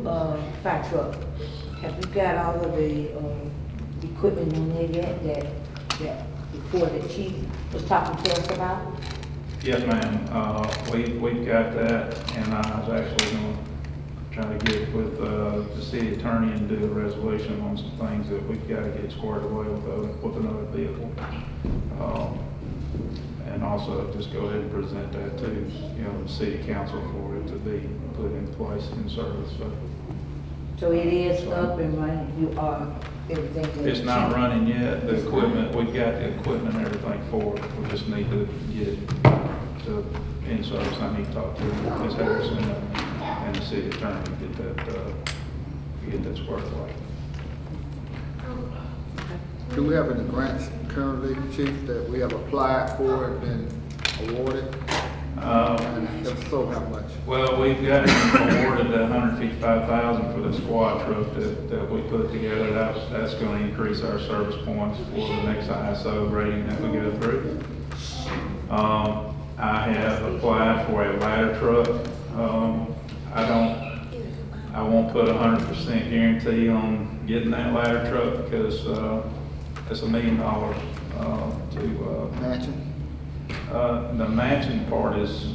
S5: fire truck, have you got all of the, equipment in there yet that before the chief was talking to us about?
S7: Yes, ma'am. We've got that, and I was actually going to try to get with the city attorney and do a resolution on some things that we've got to get squared away with another vehicle. And also just go ahead and present that to, the city council for it to be put in place in service.
S5: So it is up and running, you are, everything? that-
S7: It's not running yet. The equipment, we've got the equipment and everything for it. We just need to get it to in service. I need to talk to Ms. Harrison and the city attorney to get that squared away.
S1: Do we have any grants currently, Chief, that we have applied for and been awarded? And if so, how much?
S7: Well, we've got awarded $155,000 for the squad truck that we put together. That's going to increase our service points for the next ISO rating that we go through. I have applied for a ladder truck. I won't put 100% guarantee on getting that ladder truck because it's $1 million to
S1: Mansion?
S7: the matching part is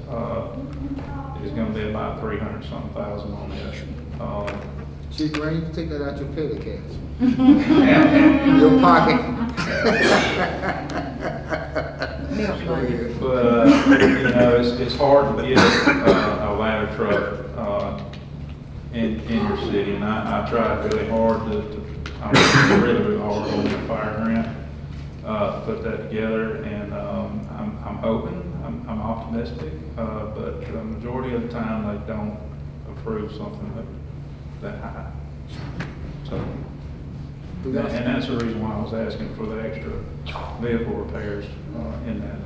S7: going to be about 300-something thousand on it.
S1: Chief, where you take that out your petty cash? Your pocket?
S7: But it's hard to get a ladder truck in your city, and I tried really hard I'm really hard on the fire grant. Put that together, and I'm hoping, I'm optimistic, but the majority of the time they don't approve something that high. So, and that's the reason why I was asking for the extra vehicle repairs in that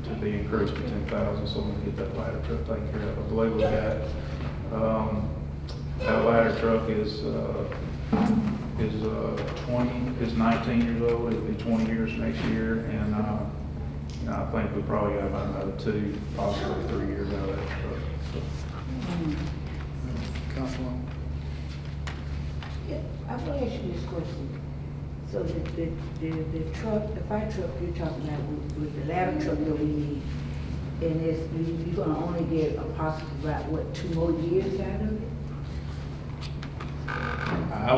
S7: to be increased to 10,000, so we can get that ladder truck taken care of. I believe we got that ladder truck is 19 years old. It'll be 20 years next year, and I think we probably got about another 2, possibly 3 years out of that truck.
S1: Councilwoman?
S5: Yeah, I want to ask you this question. So the truck, the fire truck you're talking about with the ladder truck that we need, and you're gonna only get a possible about, what, 2 more years out of it?
S7: I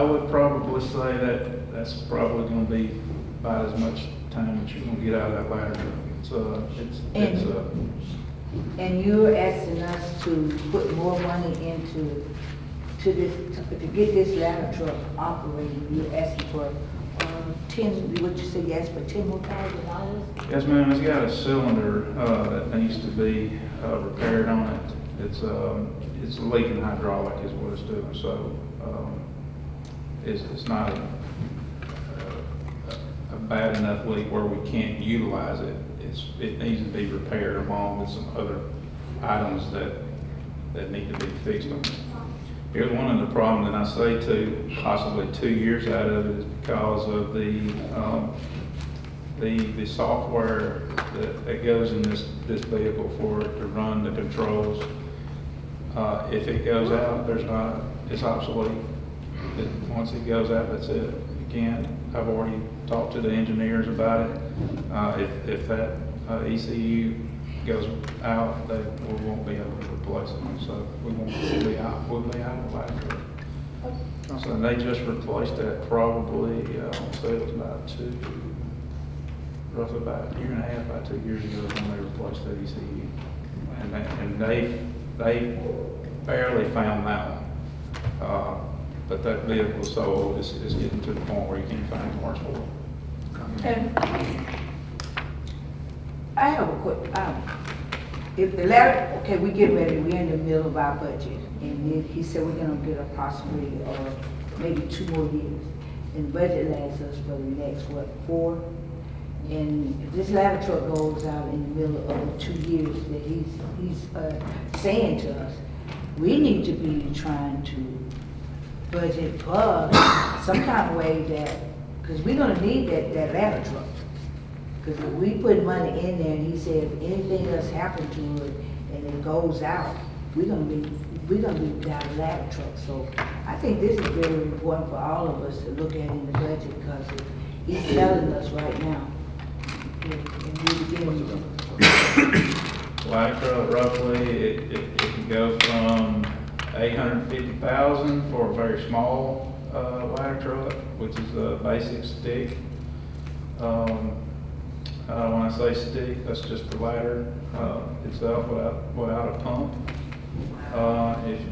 S7: would probably say that that's probably going to be about as much time that you're going to get out of that ladder truck.
S5: And you're asking us to put more money into to get this ladder truck operating. You're asking for 10. What you said? You asked for $10,000 more?
S7: Yes, ma'am. It's got a cylinder that needs to be repaired on it. It's leaking hydraulic is what it's doing. So it's not a bad enough leak where we can't utilize it. It needs to be repaired along with some other items that need to be fixed on it. Here's one of the problems that I say possibly 2 years out of it is because of the software that goes in this vehicle for it to run the controls. If it goes out, it's obsolete. Once it goes out, that's it. I've already talked to the engineers about it. If that ECU goes out, we won't be able to replace it. So we'll be out of ladder. So they just replaced that probably, I'll say it was roughly about a year and a half, about 2 years ago when they replaced that ECU. And they barely found that one. but that vehicle is so old, it's getting to the point where you can't find parts for it.
S5: And I have a quick, if the ladder, okay, we get ready, we're in the middle of our budget, and then he said we're gonna get approximately, maybe 2 more years. And the budget lasts us for the next, 4? And if this ladder truck goes out in the middle of the 2 years that he's saying to us, we need to be trying to budget for some kind of way that, because we're gonna need that ladder truck. Because if we put money in there and he said if anything else happened to it and it goes out, we're gonna be without a ladder truck. So I think this is very important for all of us to look at in the budget, because he's telling us right now. And we begin
S7: Ladder truck roughly, it can go from 850,000 for a very small, ladder truck, which is a basic stick. When I say stick, that's just the ladder, itself without a pump.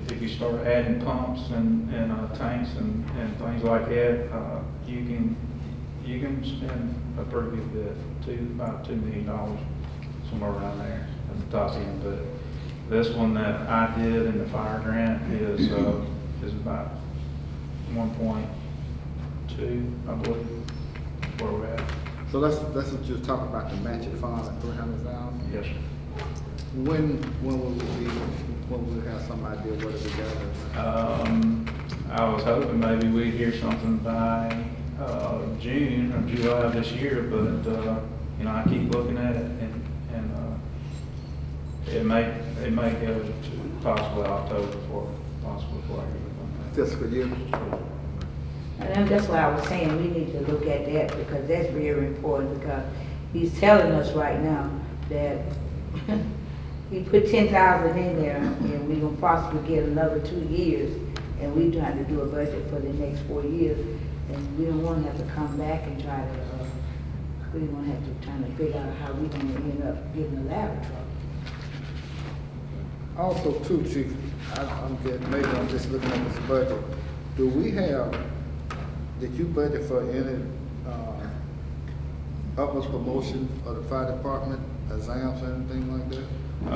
S7: If you start adding pumps and tanks and things like that, you can spend a pretty good bit, about $2 million, somewhere around there at the top end. But this one that I did in the fire grant is about 1.2, I believe, where we're at.
S1: So that's what you're talking about, the matching fund at 300,000?
S7: Yes, sir.
S1: When will we have some idea what it together?
S7: I was hoping maybe we'd hear something by June or July of this year, but I keep looking at it, and it may go to possibly October before I get it.
S1: Fiscal year?
S5: And that's why I was saying we need to look at that, because that's very important, because he's telling us right now that he put 10,000 in there and we're gonna possibly get another 2 years, and we're trying to do a budget for the next 4 years, and we don't wanna have to come back and try to, we don't have to try to figure out how we're gonna end up getting a ladder truck.
S1: Also too, Chief, maybe I'm just looking at this budget. Do we have, did you budget for any, upwards promotion of the fire department, exams or anything like that?
S7: I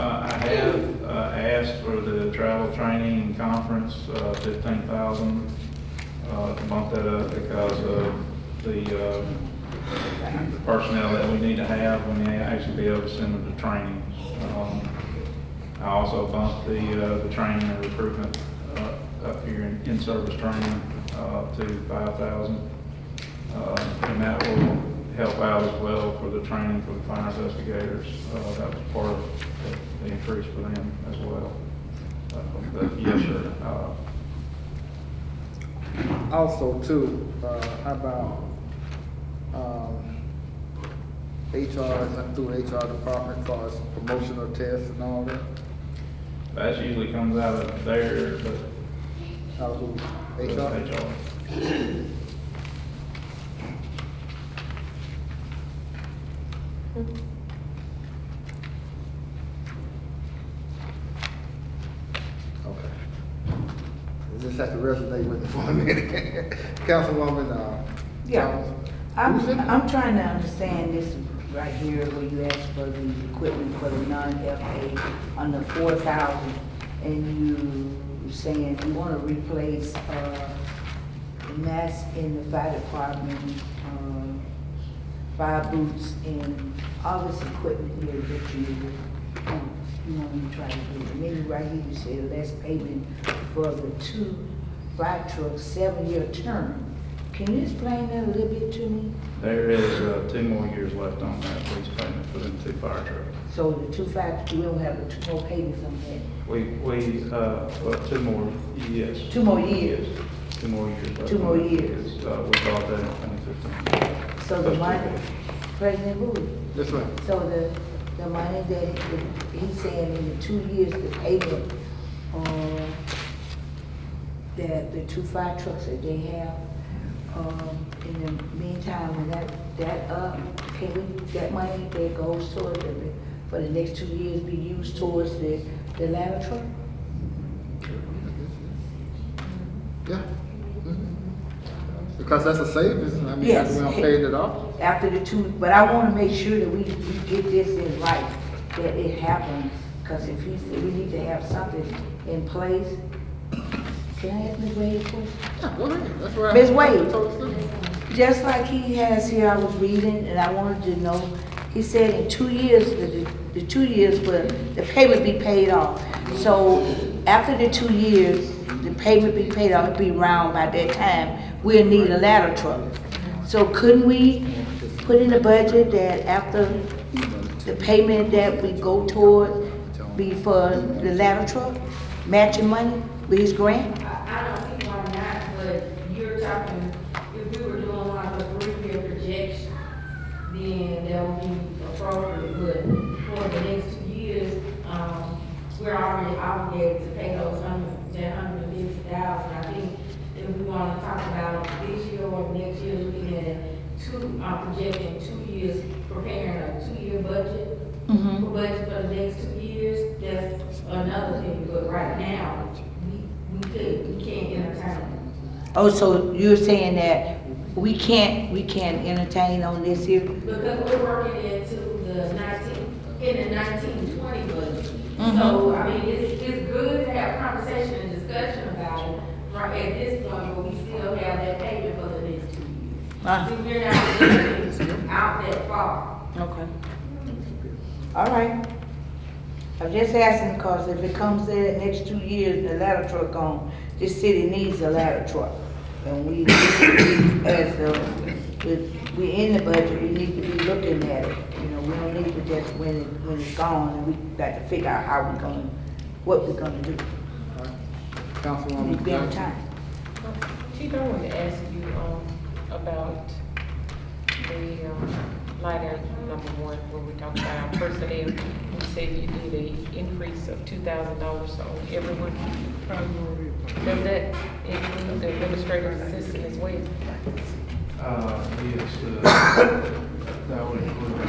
S7: have asked for the travel training and conference, 15,000, to bump that up because of the personnel that we need to have when they actually be able to send them to training. I also bumped the training and recruitment up here in service training to 5,000, and that will help out as well for the training for the fire investigators. That was part of the increase for them as well. But yes, sir.
S1: Also too, how about, HR, through HR department as far as promotional tests and all that?
S7: That usually comes out of there, but
S1: Out of who? HR?
S7: HR.
S1: Okay. I just have to resonate with it for a minute. Councilwoman,
S5: Yeah,
S1: Jones?
S5: I'm trying to understand this right here where you asked for the equipment for the non-FA on the 4,000, and you saying you want to replace, and that's in the fire department, fire boots and all this equipment here that you want me to try to do. And then right here you say less payment for the 2 fire trucks, 7-year term. Can you explain that a little bit to me?
S7: There is 2 more years left on that lease payment for them 2 fire trucks.
S5: So the 2 fire, we don't have the 2 more payments on that?
S7: Well, 2 more, yes.
S5: 2 more years?
S7: Yes, 2 more years left.
S5: 2 more years.
S7: Because, we bought that in 2015.
S5: So the money, President Bowie,
S1: That's right.
S5: so the money that he's saying in the 2 years, the payment, that the 2 fire trucks that they have, in the meantime, when can that money that goes towards for the next 2 years be used towards the ladder truck?
S1: Yeah. Because that's a savings, I mean,
S5: Yes.
S1: we don't pay it off.
S5: After the 2, but I wanna make sure that we get this in right, that it happens. Cause if he said we need to have something in place. Can I ask Ms. Wade a question?
S1: Yeah, go ahead, that's what I.
S5: Ms. Wade.
S1: I told you.
S5: Just like he has here, I was reading, and I wanted to know, he said in 2 years, the 2 years for the payment be paid off. So after the 2 years, the payment be paid off, it'll be round by that time, we'll need a ladder truck. So couldn't we put in the budget that after the payment that we go toward be for the ladder truck, matching money with his grant?
S8: I don't see why not, but you're talking, if we were doing like a 3-year projection, then that would be appropriate, but for the next 2 years, we're already obligated to pay those $150,000. I think if we wanna talk about this year or next year, looking at projecting 2 years, preparing a 2-year budget, for budget for the next 2 years, that's another thing, but right now, we can't entertain.
S5: Oh, so you're saying that we can't entertain on this here?
S8: Because we're working into the 1920 budget. So, I mean, it's good to have conversation and discussion about it, right at this point, but we still have that payment for the next 2 years. See, we're not looking out that far.
S5: Okay. All right. I'm just asking because if it comes in the next 2 years, the ladder truck gone, this city needs a ladder truck. And we in the budget, we need to be looking at it. You know, we don't need to just when it's gone, and we got to figure out what we're gonna do.
S1: Councilwoman.
S5: Need to be on time.
S6: Chief, I wanted to ask you, about the, line item number 1, where we talked about our personnel. You said you did an increase of $2,000 on everyone. Does that include the administrative assistant as well?
S7: Yes, that would include the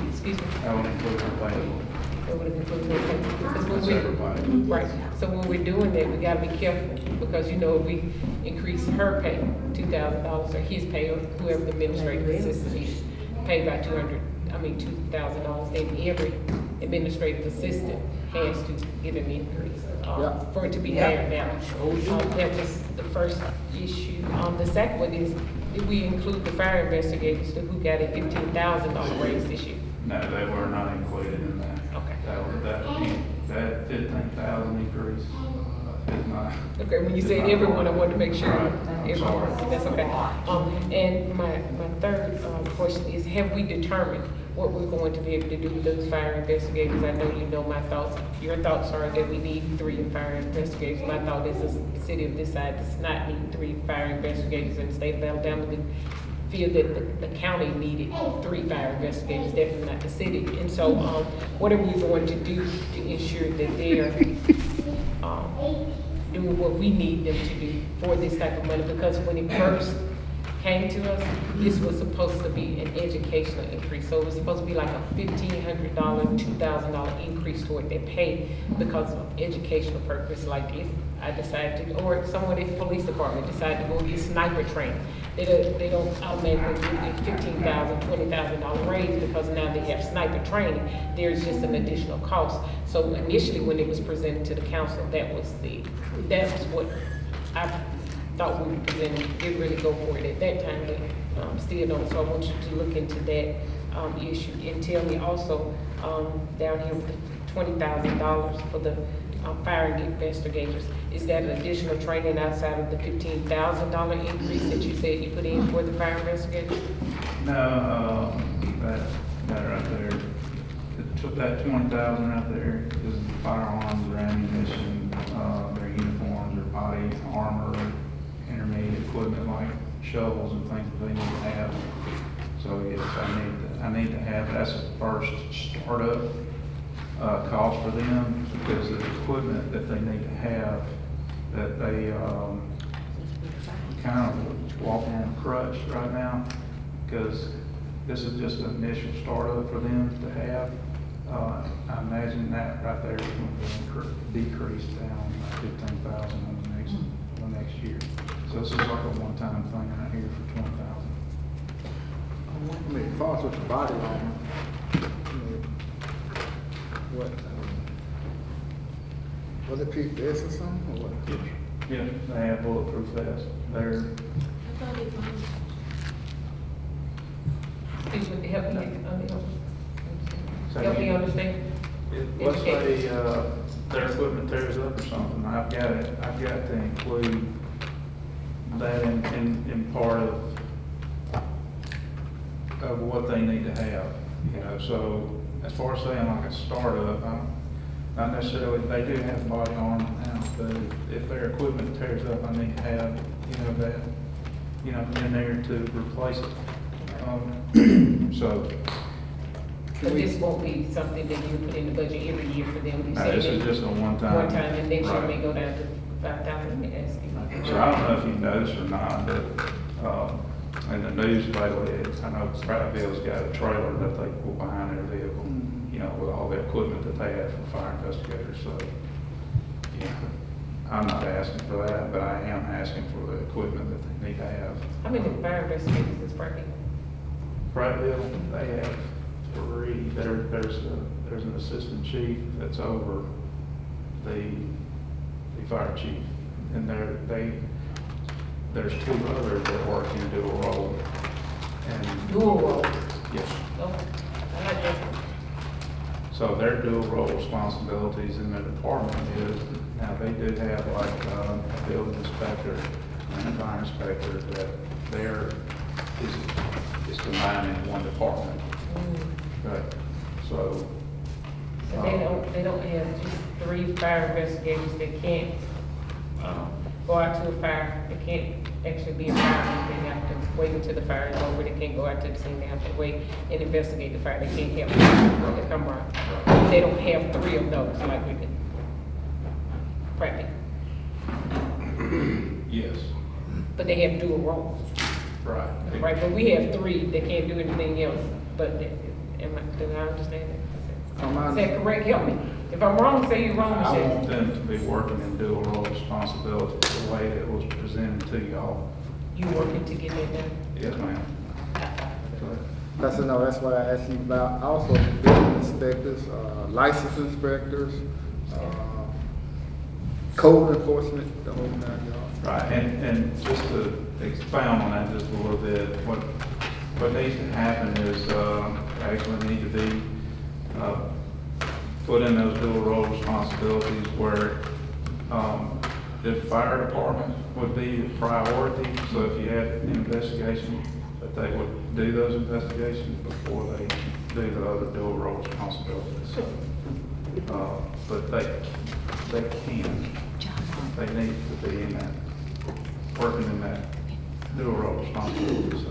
S6: Excuse me?
S7: that would include the payable.
S6: That would include because when
S7: That's
S6: we,
S7: everybody.
S6: right, so when we're doing that, we gotta be careful, because you know, if we increase her pay $2,000, or his pay, or whoever the administrative assistant is, paid by $2,000, then every administrative assistant has to get an increase,
S1: Yeah.
S6: for it to be fair and balanced. That was the first issue. The second one is, did we include the fire investigators who got a $15,000 raise this year?
S7: No, they were not included in that.
S6: Okay.
S7: That 15,000 increase is not.
S6: Okay, when you said everyone, I wanted to make sure.
S7: Right.
S6: Everyone,
S7: Sorry.
S6: that's okay. And my third, question is, have we determined what we're going to be able to do with those fire investigators? I know you know my thoughts. Your thoughts are that we need 3 fire investigators. My thought is a city of this size does not need 3 fire investigators in the state of Alabama. We feel that the county needed 3 fire investigators, definitely not the city. And so, what are we going to do to ensure that they're, doing what we need them to do for this type of money? Because when it first came to us, this was supposed to be an educational increase. So it was supposed to be like a $1,500, $2,000 increase toward their pay because of educational purpose. Like if I decide to, or someone in the police department decide to go get sniper training, they don't automatically get $15,000, $20,000 raise because now they have sniper training. There's just an additional cost. So initially, when it was presented to the council, that was what I thought we were presenting. Didn't really go for it at that time, but still don't. So I want you to look into that issue and tell me also down here with the $20,000 for the fire investigators. Is that an additional training outside of the $15,000 increase that you said you put in for the fire investigators?
S7: No, that right there, that 20,000 right there is firearms or ammunition, their uniforms or body armor, intermediate equipment like shovels and things that they need to have. So yes, I need to have, that's the first startup cost for them, because the equipment that they need to have, that they kind of walking on a crutch right now, because this is just an initial startup for them to have. I imagine that right there is going to decrease down 15,000 on the next the next year. So this is like a one-time thing right here for $20,000.
S1: I mean, as far as with the body armor, I mean, was it PPS or something, or what?
S7: Yeah, they have bulletproof vests. They're,
S6: Please, would you help me,
S7: Say
S6: help me
S7: again?
S6: understand?
S7: let's say, their equipment tears up or something, I've got to include that in part of what they need to have, you know, so as far as saying like a startup, not necessarily, they do have body armor now, but if their equipment tears up, I need to have, that, in there to replace it. So,
S6: But this won't be something that you put in the budget every year for them, you
S7: no,
S6: say
S7: this is
S6: that
S7: just a one-time.
S6: one time, and next year
S7: Right.
S6: may go down to 5,000, and ask you.
S7: So I don't know if you noticed or not, but, in the news lately, I know Prattville's got a trailer that they pull behind their vehicle, with all the equipment that they have for fire investigators, so, I'm not asking for that, but I am asking for the equipment that they need to have.
S6: How many fire investigators is Frankie?
S7: Prattville, they have 3, there's an assistant chief that's over the fire chief, and there's 2 others that work in dual role. And
S6: Dual role?
S7: yes,
S6: Oh, I like that.
S7: so their dual role responsibilities in their department is, now they do have like a building inspector and a fire inspector that is combined in one department. Right, so.
S6: So they don't have just 3 fire investigators that can't, go out to a fire, they can't actually be a fireman, they have to wait until the fire is over, they can't go out to the scene, they have to wait and investigate the fire, they can't help the come around. They don't have 3 of those like we did. Practically,
S7: Yes,
S6: but they have dual roles,
S7: right.
S6: right? But we have 3 that can't do anything else, but, do I understand that? Is that correct? Help me. If I'm wrong, say you're wrong,
S7: I want
S6: Michelle.
S7: them to be working in dual role responsibilities the way it was presented to y'all.
S6: You working to get that done?
S7: Yes, ma'am.
S1: That's what I asked you about, also building inspectors, license inspectors, code enforcement, the whole 9 yards.
S7: Right, and just to expound on that just a little bit, what needs to happen is, actually need to be, put in those dual role responsibilities where, the fire department would be the priority, so if you had an investigation, that they would do those investigations before they do the other dual role responsibilities. But they need to be in that, working in that dual role responsibility, so.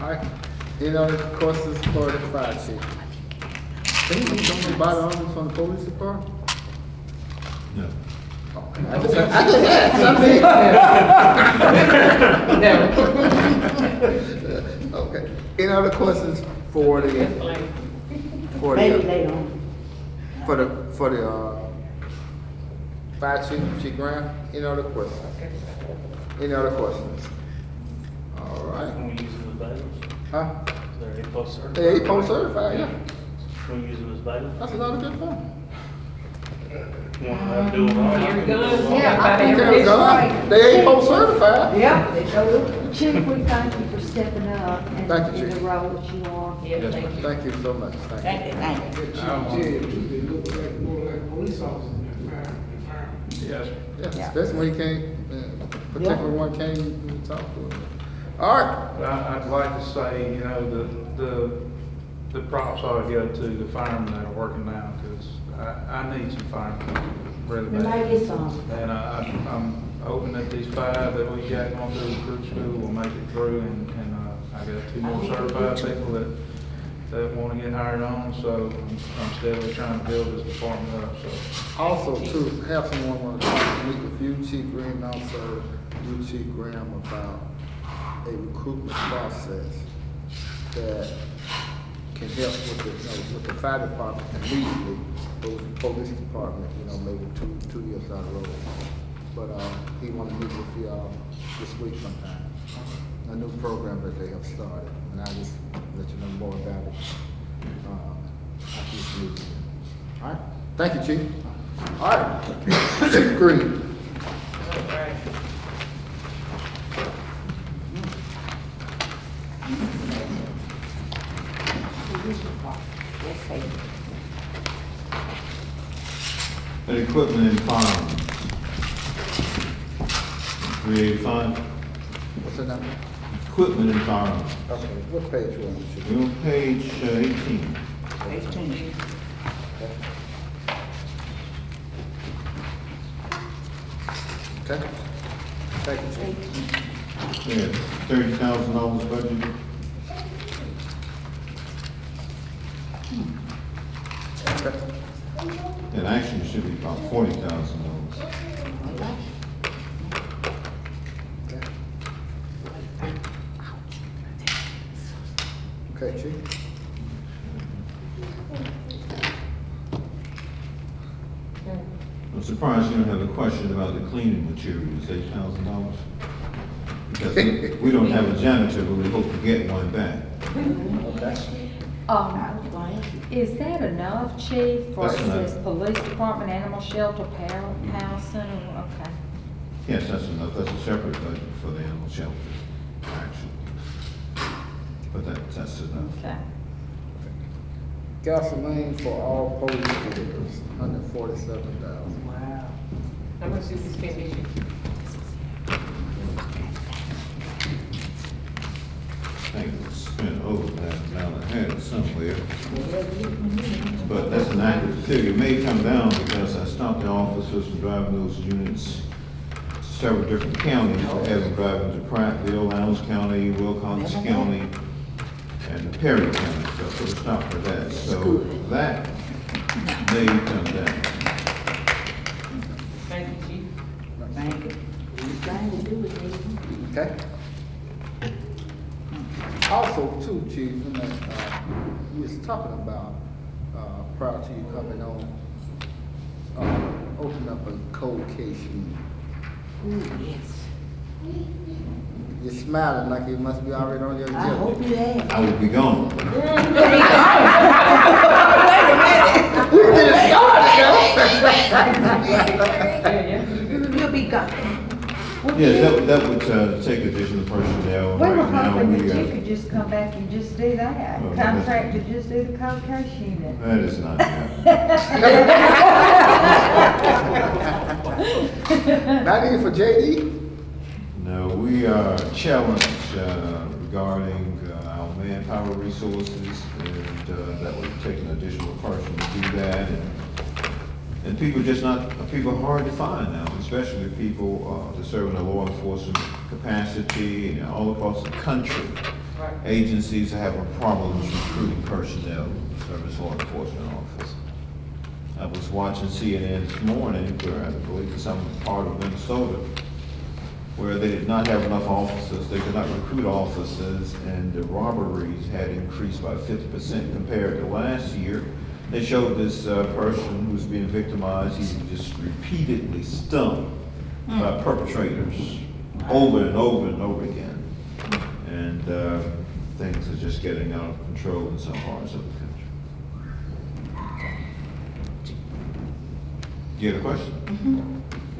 S1: All right, any other questions for the fire chief? Think you don't know body armor from the police department?
S2: No.
S1: Okay, I just asked. Okay, any other questions for the,
S5: Maybe later on.
S1: for the fire chief Graham? Any other questions? Any other questions? All right,
S3: Can we use them as bailiffs?
S1: huh?
S3: They're post certified.
S1: Yeah, he post certified, yeah,
S3: Can we use them as bailiffs?
S1: that's another good point.
S3: Want to have dual role?
S6: Here it goes.
S4: Yeah, I
S1: He
S4: think
S1: can't
S4: it's
S1: go.
S4: right.
S1: They ain't post certified.
S5: Yeah, they showed up.
S4: Chief, we thank you for stepping up and
S1: Thank you,
S4: in the
S1: Chief.
S4: role that you are.
S6: Yeah, thank you.
S1: Thank you so much, thank you.
S5: Thank you.
S9: They look like more like police officers than firemen.
S7: Yes,
S1: Yeah, especially when he came, particular one came to talk to him. All right,
S7: but I'd like to say, the props ought to go to the firemen that are working now, because I need some firemen really
S5: We might
S7: bad.
S5: get some.
S7: And I'm hoping that these 5 that we got going through recruit school will make it through, and I got 2 more certified people that want to get hired on, so I'm steadily trying to build this department up, so.
S1: also to have someone want to meet with you, Chief Graham, and also you, Chief Graham, about a recruitment process that can help with the fire department immediately, but with the police department, maybe two years down the road. But, he committee want to meet with you this week sometime. A new program that they have started, and I'll just let you know more about it after this meeting. All right, thank you, Chief. All right, Chief Green.
S6: Alright.
S2: And equipment and firearms. 385,
S1: What's the number?
S2: equipment and firearms.
S1: Okay, what page you on, Chief?
S2: We're on page 18.
S5: 18.
S1: Okay. Thank you, Chief.
S2: Yeah, $30,000 budget.
S1: Okay.
S2: And actually it should be about $40,000.
S1: Okay, Chief.
S2: I'm surprised you don't have a question about the cleaning materials, $8,000. Because we don't have a janitor, but we hope to get one back.
S1: Okay.
S4: Is that enough, Chief, for
S2: That's
S4: it
S2: enough.
S4: says police department, animal shelter, housing, or, okay.
S2: Yes, that's enough. That's a separate budget for the animal shelter, actually. But that's enough.
S4: Okay.
S1: Gasoline for all police vehicles, $147,000.
S5: Wow.
S6: How much is the expenditure?
S2: I think it's spent over that amount. I had it somewhere. But that's an accurate figure. It may come down because I stopped the officers from driving those units to several different counties. I had them driving to Prattville, Lowndes County, Wilcox County, and Perry County. So I put a stop for that. So that may come down.
S6: Thank you, Chief.
S5: Thank you. We're trying to do it, baby.
S1: Okay? Also, too, Chief, you know, we was talking about, prior to you coming on, open up a cold case unit.
S5: Ooh, yes.
S1: You're smiling like it must be already on your
S5: I hope
S1: agenda.
S5: you have.
S2: I will be gone.
S5: You'll be gone.
S2: Yes, that would take additional personnel.
S4: We were
S2: Right now,
S4: hoping that
S2: we,
S4: you could just come back and just do that,
S2: Oh,
S4: contract to just do the cold case unit.
S2: That is not happening.
S1: Not even for JD?
S2: No, we are challenged regarding our manpower resources, and that would take an additional person to do that. And people people are hard to find now, especially people to serve in a law enforcement capacity and all across the country.
S6: Right.
S2: Agencies are having problems recruiting personnel to serve as law enforcement officers. I was watching CNN this morning, where I believe it's some part of Minnesota, where they did not have enough officers, they could not recruit officers, and the robberies had increased by 50% compared to last year. They showed this person who was being victimized, he was just repeatedly stumped by perpetrators over and over and over again. And things are just getting out of control in some parts of the country. You had a question?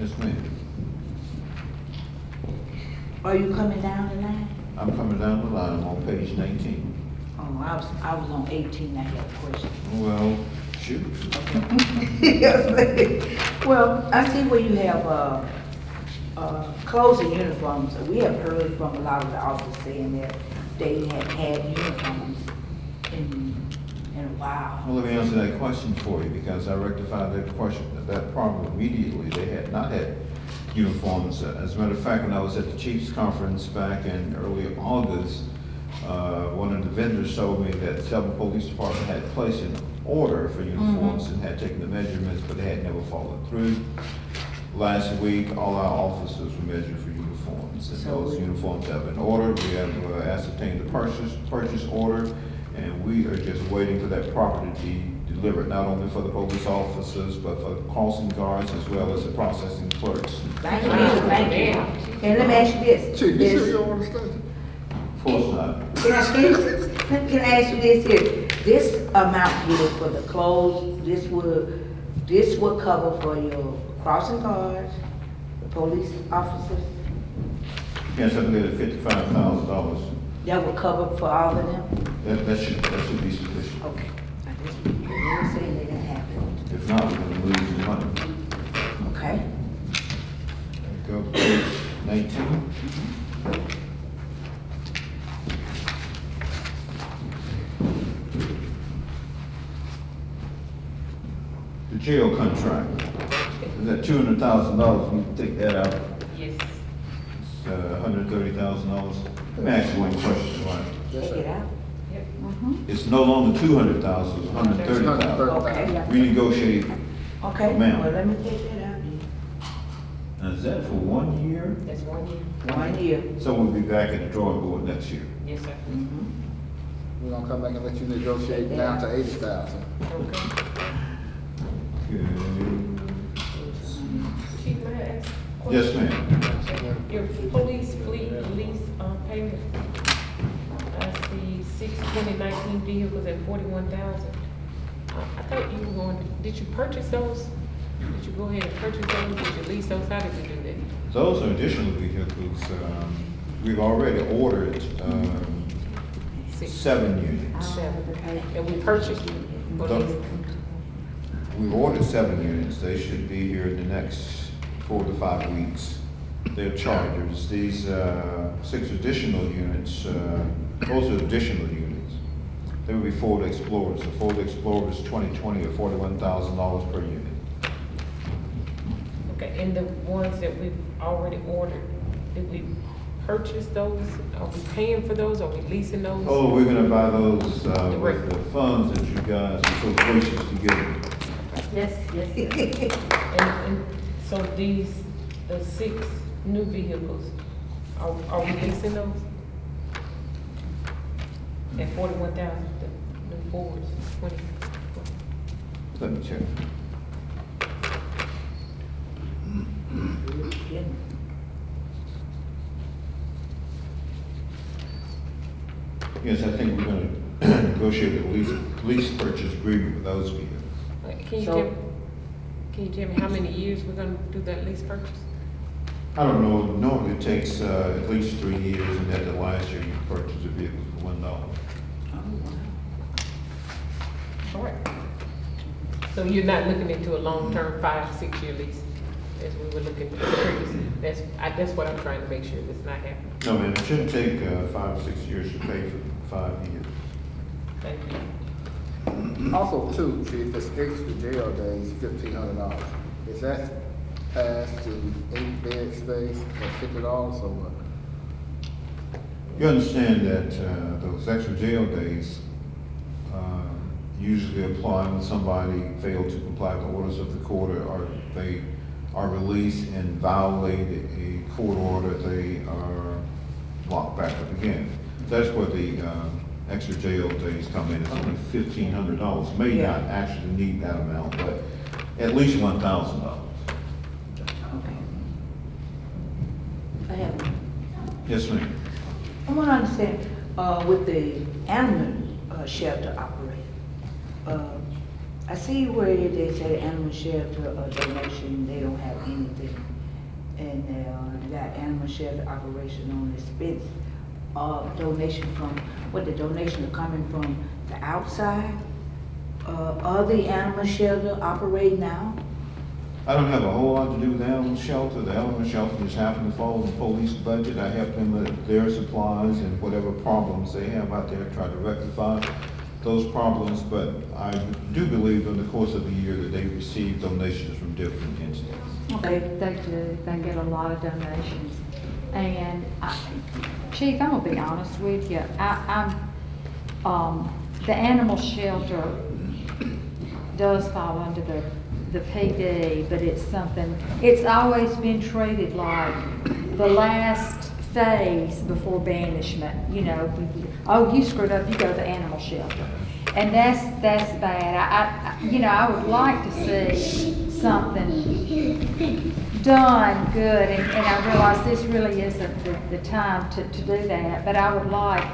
S2: Yes, ma'am.
S5: Are you coming down the line?
S2: I'm coming down the line, I'm on page 19.
S5: Oh, I was on 18, I had a question.
S2: Well, shoot.
S5: Yes, ma'am. Well, I see where you have, clothes and uniforms. We have heard from a lot of the officers saying that they had had uniforms in a while.
S2: Well, let me answer that question for you, because I rectified that problem immediately. They had not had uniforms. As a matter of fact, when I was at the Chiefs Conference back in early August, one of the vendors told me that the Selma Police Department had placed an order for uniforms and had taken the measurements, but they had never followed through. Last week, all our officers were measured for uniforms, and those uniforms have been ordered. We have ascertained the purchase order, and we are just waiting for that property to be delivered not only for the police officers, but for the crossing guards as well as the processing clerks.
S5: Thank you, thank you. And let me ask you this.
S1: Chief, you
S5: This-
S1: sure you don't want to stay?
S2: Of course not.
S5: Can I ask you this here? This amount here for the clothes, this would cover for your crossing guards, the police officers?
S2: Yes, I believe $55,000.
S5: That would cover for all of them?
S2: That should be sufficient.
S5: Okay. I just, you were saying they didn't have it.
S2: If not, we're gonna lose the money.
S5: Okay.
S2: Go to page 19. The jail contract, is that $200,000, we take that out,
S6: Yes.
S2: it's $130,000. Let me ask you one question, right?
S1: Yes,
S5: Take
S1: sir.
S5: it out?
S2: It's no longer 200,000, it's 130,000.
S5: Okay.
S2: Renegotiate,
S5: Okay,
S2: Ma'am.
S5: well, let me take that out then.
S2: now is that for 1 year?
S6: That's 1 year.
S5: 1 year.
S2: So we'll be back at the drawing board next year.
S6: Yes, sir.
S1: We're gonna come back and let you negotiate down to 80,000.
S6: Okay.
S2: Good.
S6: Chief, may I ask? a
S2: Yes,
S6: question?
S2: ma'am.
S6: Your police fleet lease, payments, I see 2019 vehicles at 41,000. I thought you were going, did you purchase those? Did you go ahead and purchase those? Did you lease those? How did you do that?
S2: Those are additional vehicles. We've already ordered 7 units.
S6: Seven. And we purchased them? or
S2: The-
S6: leased?
S2: We've ordered 7 units. They should be here in the next 4 to 5 weeks. They're chargers. These 6 additional units, those are additional units. They would be Ford Explorers. The Ford Explorers 2020 are $41,000 per unit.
S6: Okay, and the ones that we've already ordered, did we purchase those? Are we paying for those? Are we leasing those?
S2: Oh, we're gonna buy those with the funds that you guys are so gracious to give.
S4: Yes, yes.
S6: And so these, the 6 new vehicles, are we leasing those? At 41,000, the new Fords, 20.
S2: Let me check. Yes, I think we're gonna negotiate a lease purchase agreement with those vehicles.
S6: Can you tell me how many years we're gonna do that lease purchase?
S2: I don't know, normally it takes at least 3 years, and then the last year you purchase a vehicle for $1.
S6: All right. So you're not looking into a long-term 5-6 year lease as we were looking previously? That's what I'm trying to make sure that's not happening.
S2: No, man, it shouldn't take 5 or 6 years to pay for 5 years.
S6: Thank you.
S1: Also, too, Chief, this extra jail days, $1,500. Is that passed to 8 bed space at $50 or what?
S2: You understand that those extra jail days usually apply when somebody failed to comply with the orders of the court, or they are released and violate a court order, they are locked back up again. That's where the extra jail days come in. It's only $1,500. May
S5: Yeah.
S2: not actually need that amount, but at least $1,000.
S5: Okay. I have,
S2: Yes, ma'am.
S5: I want to understand, with the animal shelter operator, I see where they say animal shelter donation, they don't have anything. And they got animal shelter operation on expense, donation from, what the donation are coming from the outside? Are the animal shelter operate now?
S2: I don't have a whole lot to do with the animal shelter. The animal shelter just happened to fall in the police budget. I help them with their supplies and whatever problems they have out there, try to rectify those problems. But I do believe in the course of the year that they receive donations from different entities.
S4: They do, they get a lot of donations. And Chief, I'm gonna be honest with you, the animal shelter does fall under the PD, but it's something, it's always been treated like the last phase before banishment, you know. Oh, you screwed up, you go to the animal shelter. And that's bad. I would like to see something done good, and I realize this really isn't the time to do that, but I would like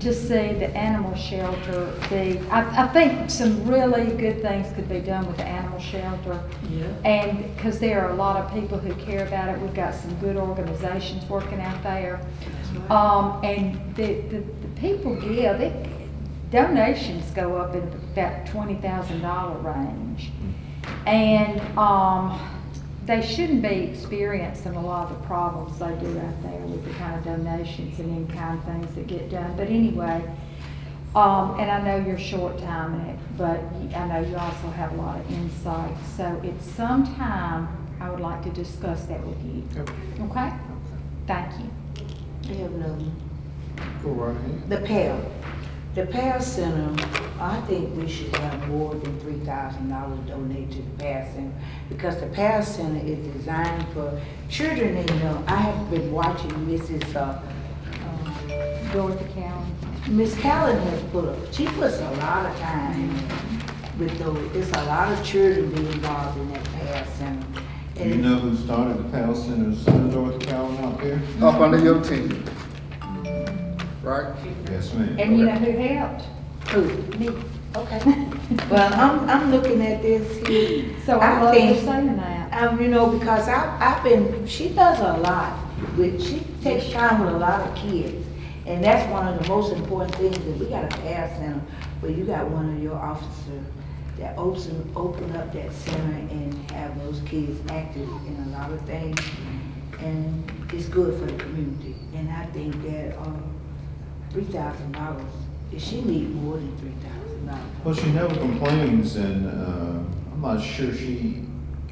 S4: to see the animal shelter be, I think some really good things could be done with the animal shelter.
S5: Yeah.
S4: And, because there are a lot of people who care about it, we've got some good organizations working out there. And the people give, donations go up in about $20,000 range. And, they shouldn't be experiencing a lot of the problems they do out there with the kind of donations and in-kind things that get done. But anyway, and I know you're short-timing it, but I know you also have a lot of insight. So at some time, I would like to discuss that with you. Okay? Thank you.
S5: I have another one.
S2: Go right ahead.
S5: The PAL Center, I think we should have more than $3,000 donated to the PAL Center, because the PAL Center is designed for children. And I have been watching Mrs.
S4: Dorothy Cowan.
S5: Miss Callan she puts a lot of time with those. It's a lot of children being involved in that PAL Center.
S2: Do you know who started the PAL Center, Senator Dorothy Cowan out there?
S1: Up under your team. Right?
S2: Yes, ma'am.
S4: And you know who helped?
S5: Who?
S4: Me.
S5: Okay. Well, I'm looking at this here.
S4: So I love
S5: think,
S4: you saying that.
S5: Because she does a lot. She takes time with a lot of kids. And that's one of the most important things, that we got a PAL Center where you got one of your officers that open up that center and have those kids active in a lot of things. And it's good for the community. And I think that $3,000, she need more than $3,000.
S2: Well, she never complains, and I'm not sure she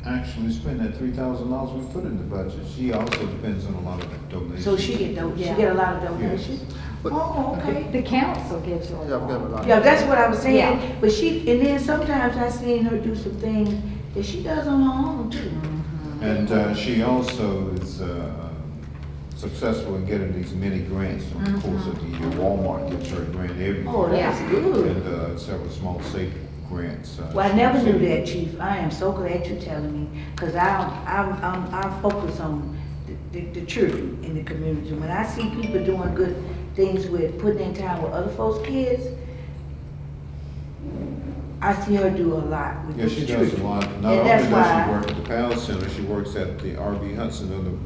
S2: actually spent that $3,000 we put in the budget. She also depends on a lot of donations.
S5: So she get a lot of donations?
S1: But-
S5: Oh, okay.
S4: The council gives her a
S1: Yeah, we got a
S4: lot.
S1: lot.
S5: Yeah, that's what I was saying.
S4: Yeah.
S5: But and then sometimes I seen her do some things that she does on her own too.
S2: And she also is successful in getting these many grants over the course of the year. Walmart gives her a grant every year.
S5: Oh, that's
S4: Yeah.
S5: good.
S2: And several small state grants.
S5: Well, I never knew that, Chief. I am so glad you're telling me, because I focus on the children in the community. When I see people doing good things with putting in time with other folks' kids, I see her do a lot with
S2: Yeah,
S5: those
S2: she
S5: children.
S2: does a lot. Not
S5: And
S2: only
S5: that's
S2: does she
S5: why-
S2: work at the PAL Center, she works at the RB Hudson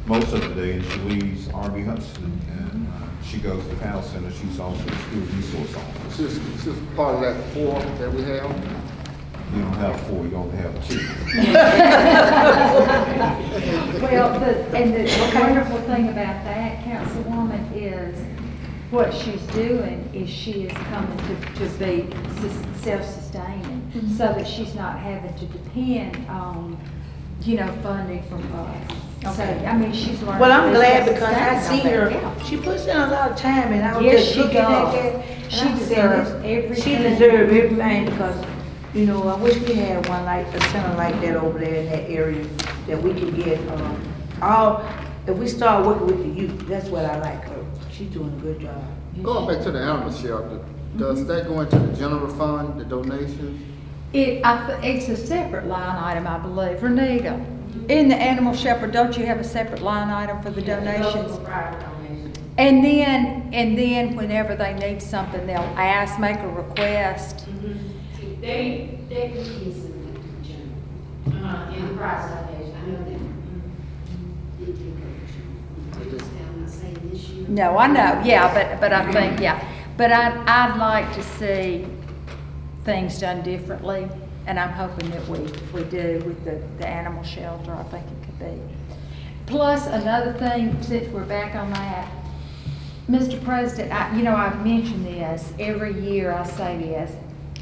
S2: most of the day, and she leaves RB Hudson, and she goes to the PAL Center. She's also a school resource officer.
S1: She's part of that 4 that we have.
S2: You don't have 4, you only have 2.
S4: Well, the wonderful thing about that, Councilwoman, is what she's doing is she is coming to be self-sustaining, so that she's not having to depend on, funding from us. So, I mean, she's learning.
S5: Well,
S4: to
S5: I'm
S4: be
S5: glad because I see
S4: self-sustaining
S5: her,
S4: on that. Yeah.
S5: she puts in a lot of time, and I was
S4: Yes,
S5: just
S4: she
S5: looking at
S4: does.
S5: that. and
S4: She
S5: I'm saying
S4: deserves
S5: this-
S4: everything.
S5: She deserves everything, because, I wish we had one like, a center like that over there in that area, that we could get, if we start working with the youth, that's what I like her. She's doing a good job.
S1: Going back to the animal shelter, does that go into the general fund, the donations?
S4: It's a separate line item, I believe. Renita, in the animal shelter, don't you have a separate line item for the donations?
S8: Private donations.
S4: And then whenever they need something, they'll make a request.
S8: They can get some general, in the price donation, I know that. I'm not saying this year.
S4: No, I know, yeah, but I think, but I'd like to see things done differently, and I'm hoping that we do with the animal shelter. I think it could be. Plus, another thing, since we're back on that, Mr. President, I've mentioned this, every year I say this,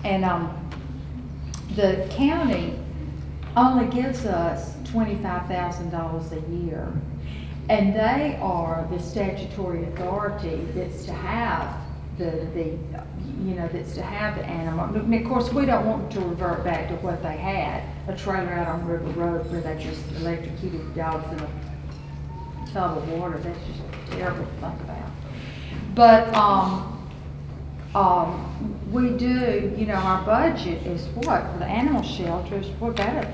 S4: and, the county only gives us $25,000 a year. And they are the statutory authority that's to have that's to have the animal. And of course, we don't want to revert back to what they had, a trailer out on River Road where they just electrocuted dogs in a tub of water. That's just terrible to think about. But, we do, you know, our budget is what, for the animal shelters, we're about a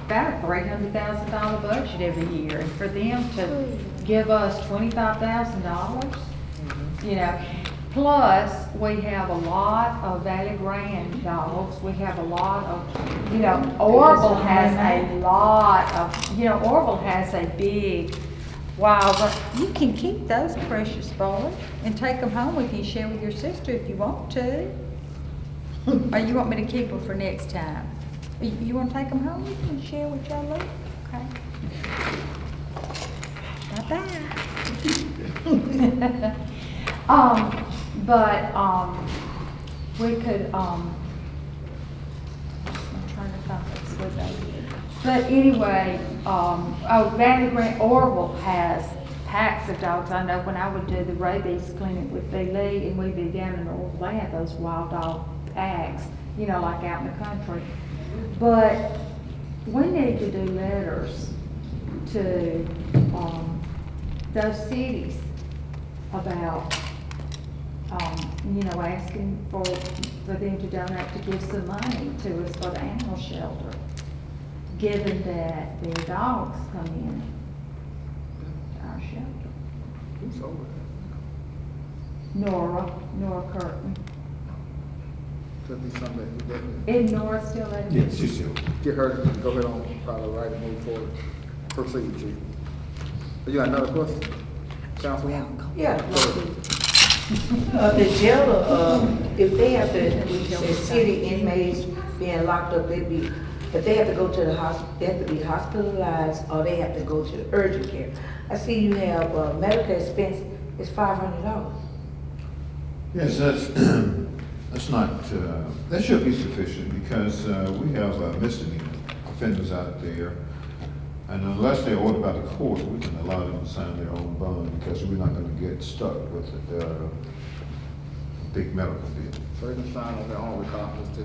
S4: $300,000 budget every year. And for them to give us $25,000, you know, plus we have a lot of Valley Grand dogs. We have a lot of, you know, Orville has a lot of, you know, Orville has a big wild, but you can keep those precious boys and take them home with you and share with your sister if you want to. Or you want me to keep them for next time? You want to take them home with you and share with y'all later? Okay. Bye-bye. We could, I'm trying to find this with that. But anyway, Valley Grant Orville has packs of dogs. I know when I would do the rabies clinic with B. Lee and we'd be down in Orville, they have those wild dog packs, you know, like out in the country. But we need to do letters to those cities about, you know, asking for them to donate, to give some money to us for the animal shelter, given that their dogs come in our shelter.
S1: Who's over
S4: Nora Curtin.
S1: there? Could be something that we definitely,
S4: Is Nora still there?
S2: Yeah, she's still.
S1: get her to go ahead on, probably right and move forward. Proceed, Chief. You got another question? Councilwoman?
S5: Yeah. The jailer, if they have to, the city inmates being locked up, if they have to go to the hospital, they have to be hospitalized, or they have to go to the urgent care. I see you have, medical expense is $500.
S2: Yes, that's not, that should be sufficient because we have misdemeanor offenders out there. And unless they're ordered by the court, we can allow them to sign their own bond because we're not gonna get stuck with a big medical bill.
S1: So they can sign on their own recognizance.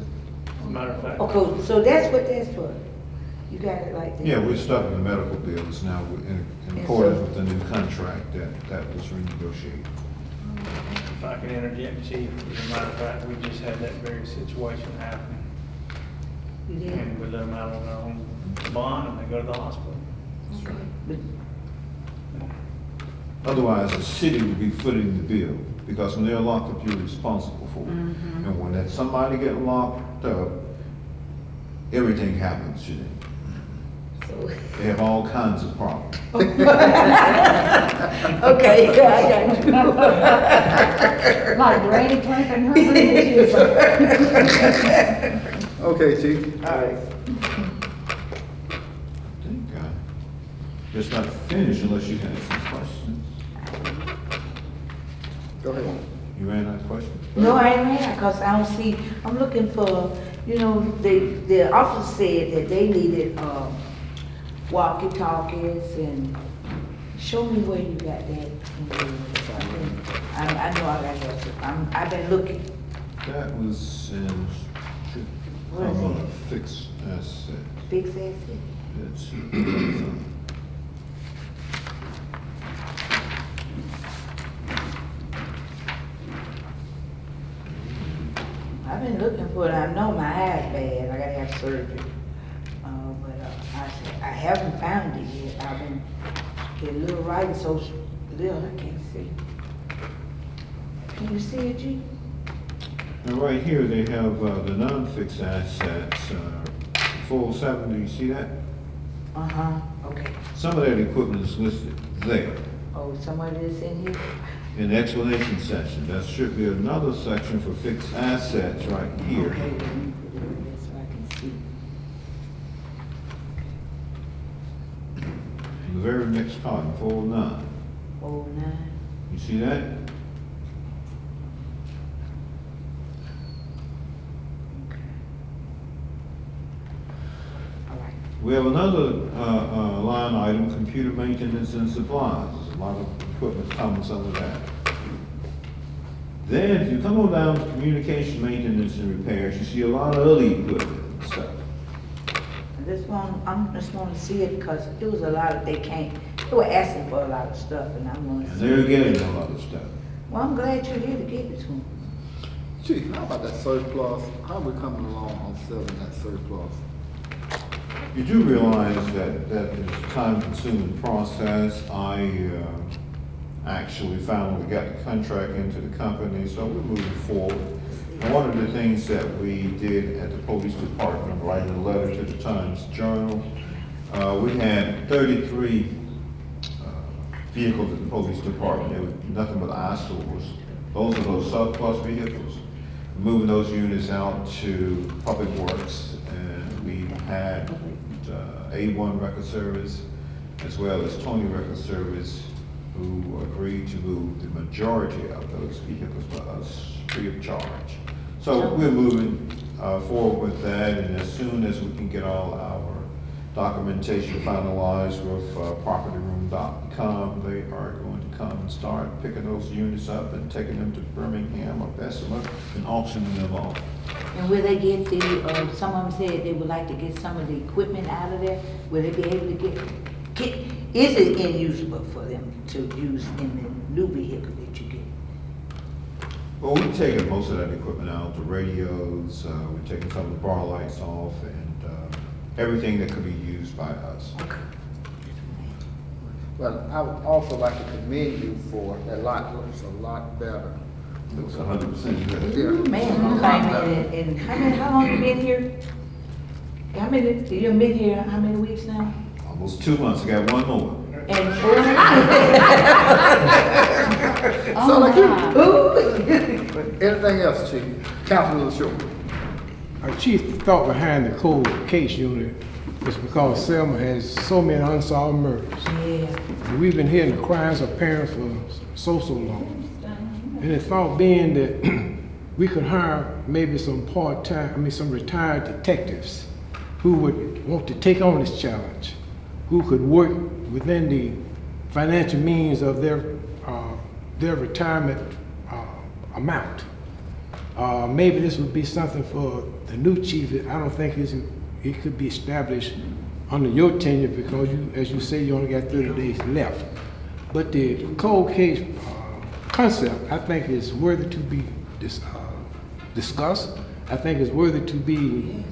S3: As a matter of fact,
S5: Okay, so that's what that's for. You got it like that?
S2: Yeah, we're stuck with the medical bills now in
S5: And
S2: accordance
S5: so-
S2: with the new contract that was renegotiated.
S3: if I can interject, Chief, as a matter of fact, we just had that very situation happen.
S5: You did?
S3: And we let them out on their own bond and they go to the hospital.
S5: Okay. But
S2: Otherwise, the city would be footing the bill, because when they're locked up, you're responsible for it. And when that somebody get locked up, everything happens to them.
S5: So,
S2: They have all kinds of problems.
S5: okay, yeah, I got you.
S4: Like Granny clamping her bridges.
S1: Okay, Chief.
S5: All right.
S2: I think, just not finished unless you have some questions.
S1: Go ahead.
S2: You ran out of questions?
S5: No, I ain't mad, cause I don't see, I'm looking for, you know, the officer said that they needed, walkie-talkies and show me where you got that. I know I got that, I've been looking.
S2: That was in,
S5: What is
S2: I'm
S5: it?
S2: gonna fix asset.
S5: Big sassy.
S2: It's,
S5: I've been looking for it, I know my eye's bad, I gotta have surgery. I haven't found it yet, I've been, the little writing so little, I can't see. Can you see it, G?
S2: and right here, they have, the non-fixed assets, 407, do you see that?
S5: Uh-huh, okay.
S2: Some of that equipment is listed there.
S5: Oh, somebody is in here?
S2: In the explanation section, there should be another section for fixed assets right here.
S5: Okay, let me put it in there so I can see.
S2: The very next column, 409.
S5: Oh, 9.
S2: You see that?
S5: All right.
S2: We have another line item, computer maintenance and supplies. There's a lot of equipment comes some of that. Then, if you come on down to communication maintenance and repairs, you see a lot of other equipment and stuff.
S5: I'm just want to see it because it was a lot of, they were asking for a lot of stuff and I want to
S2: And
S5: see.
S2: they're getting a lot of stuff.
S5: Well, I'm glad you're here to give it to them.
S1: Chief, how about that surplus? How are we coming along on selling that surplus?
S2: You do realize that that is a time-consuming process. I actually finally got the contract into the company, so we're moving forward. And one of the things that we did at the police department, writing a letter to the Times Journal, we had 33 vehicles at the police department. There was nothing but eyesores. Those are those surplus vehicles. Moving those units out to Public Works, and we had A1 Record Service as well as Tony Record Service, who agreed to move the majority of those vehicles for us free of charge. So we're moving forward with that, and as soon as we can get all our documentation finalized with propertyroom.com, they are going to come and start picking those units up and taking them to Birmingham or Bessemer and auctioning them off.
S5: And will they get the, some of them said they would like to get some of the equipment out of there? Will they be able to get, is it inusable for them to use in the new vehicle that you get?
S2: Well, we've taken most of that equipment out, the radios, we've taken some of the bar lights off, and everything that could be used by us.
S1: Well, I would also like to commend you for that lot looks a lot better.
S2: It was 100% good.
S5: Ooh, man, you came in, how long you been here? How many, you been here, how many weeks now?
S2: Almost 2 months, I got one more.
S5: And
S1: Sound like you.
S5: Ooh.
S1: Anything else, Chief? Councilman LaShaw.
S9: Our chief thought behind the cold case unit is because Selma has so many unsolved murders.
S5: Yeah.
S9: We've been hearing the cries of parents for so long. And the thought being that we could hire maybe some some retired detectives who would want to take on this challenge, who could work within the financial means of their retirement amount. Maybe this would be something for the new chief. I don't think it could be established under your tenure because you, as you say, you only got 30 days left. But the cold case concept, I think, is worthy to be discussed. I think it's worthy to be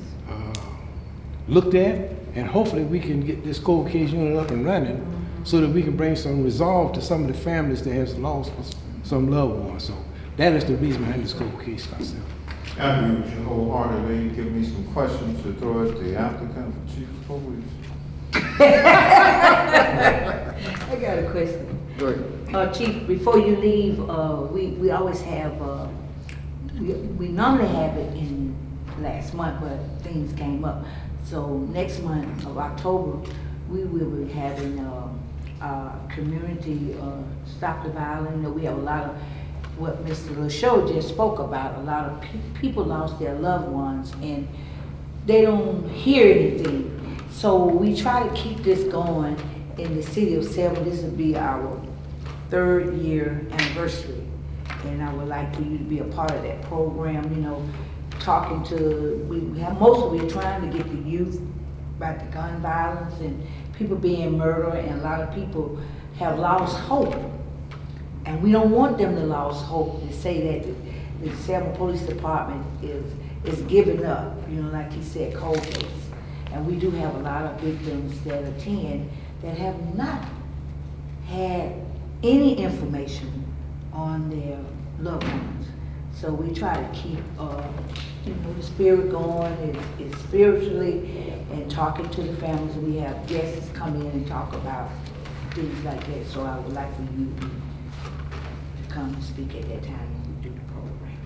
S9: looked at, and hopefully we can get this cold case unit up and running so that we can bring some resolve to some of the families that has lost some loved ones. So that is the reason behind this cold case concept.
S2: I agree with you wholeheartedly. Give me some questions to throw at the applicant for chief of police.
S5: I got a question.
S1: Go ahead.
S5: Chief, before you leave, we always have, we normally have it in last month, but things came up. So next month of October, we will be having community Stop the Violence. You know, we have a lot of what Mr. LaShaw just spoke about. A lot of people lost their loved ones and they don't hear anything. So we try to keep this going in the city of Selma. This will be our 3rd year anniversary. And I would like for you to be a part of that program, you know, talking to, we're trying to get the youth about the gun violence and people being murdered, and a lot of people have lost hope. And we don't want them to lose hope to say that the Selma Police Department is giving up, you know, like he said, cold case. And we do have a lot of victims that attend that have not had any information on their loved ones. So we try to keep, you know, the spirit going, it's spiritually, and talking to the families. We have guests come in and talk about things like that. So I would like for you to come and speak at that time when we do the program.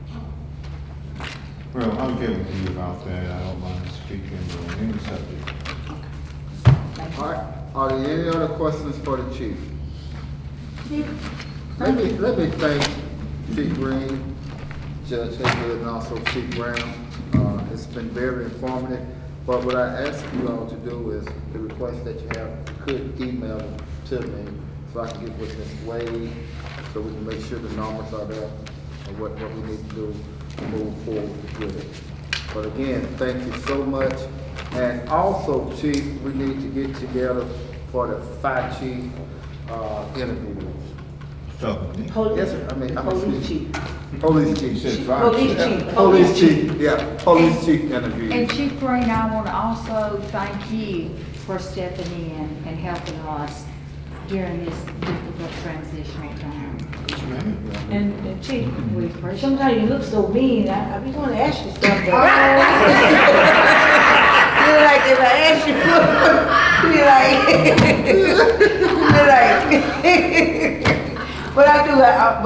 S2: Well, I'll get with you about that. I don't mind speaking on any subject.
S5: Thank you.
S1: All right. Are there any other questions for the chief?
S5: Chief,
S1: Let me thank Chief Green, Judge Haywood, and also Chief Brown. It's been very informative. But what I ask you all to do is the request that you could email them to me so I can get with Ms. Wade, so we can make sure the numbers are there and what we need to do to move forward with it. But again, thank you so much. And also, Chief, we need to get together for the fire chief interviews.
S2: So,
S5: Police,
S1: Yes, sir. I mean,
S5: police chief.
S1: Police
S2: You
S1: chief.
S2: said fire
S5: Police
S2: chief.
S5: chief.
S1: Police chief, yeah, police chief interview.
S4: And Chief Green, I want to also thank you for stepping in and helping us during this difficult transitional time.
S2: Yes, ma'am.
S6: And Chief,
S4: We appreciate it.
S5: Sometimes you look so mean, I be going to ask you stuff, but. Feel like if I ask you, be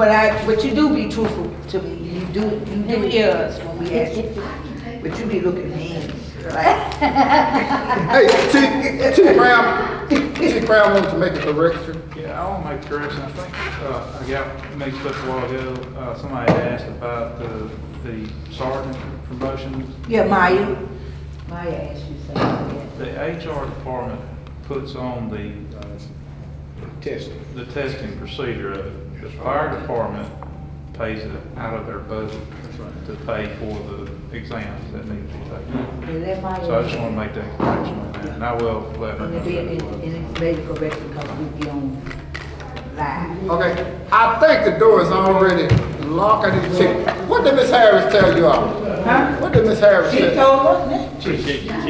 S5: like, but you do be truthful to me. You do hear us when we ask you, but you be looking mean, like.
S1: Hey, Chief Brown wanted to make a correction.
S7: Yeah, I want to make a correction. I think, I got mixed up a while ago. Somebody had asked about the sergeant promotion.
S5: Yeah, Maya asked you something,
S7: The HR department puts on
S9: Testing.
S7: the testing procedure of it. The fire department pays it out of their budget to pay for the exams that need to be taken.
S5: yeah, that Maya.
S7: So I just want to make that correction on that, and I will let her
S5: And
S7: know.
S5: it's maybe correct because we be on live.
S1: Okay, I think the door is already locked. I need to check. What did Miss Harris tell you all?
S5: Huh?
S1: What did Miss Harris
S5: She
S1: say?
S5: told us that.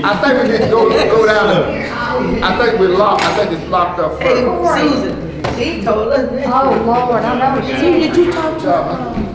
S1: I think we need to go down. I think we're locked. I think it's locked up
S5: Hey,
S1: first.
S5: Susan, she told us that.
S4: Oh, Lord, I know.
S5: See, did you talk to her?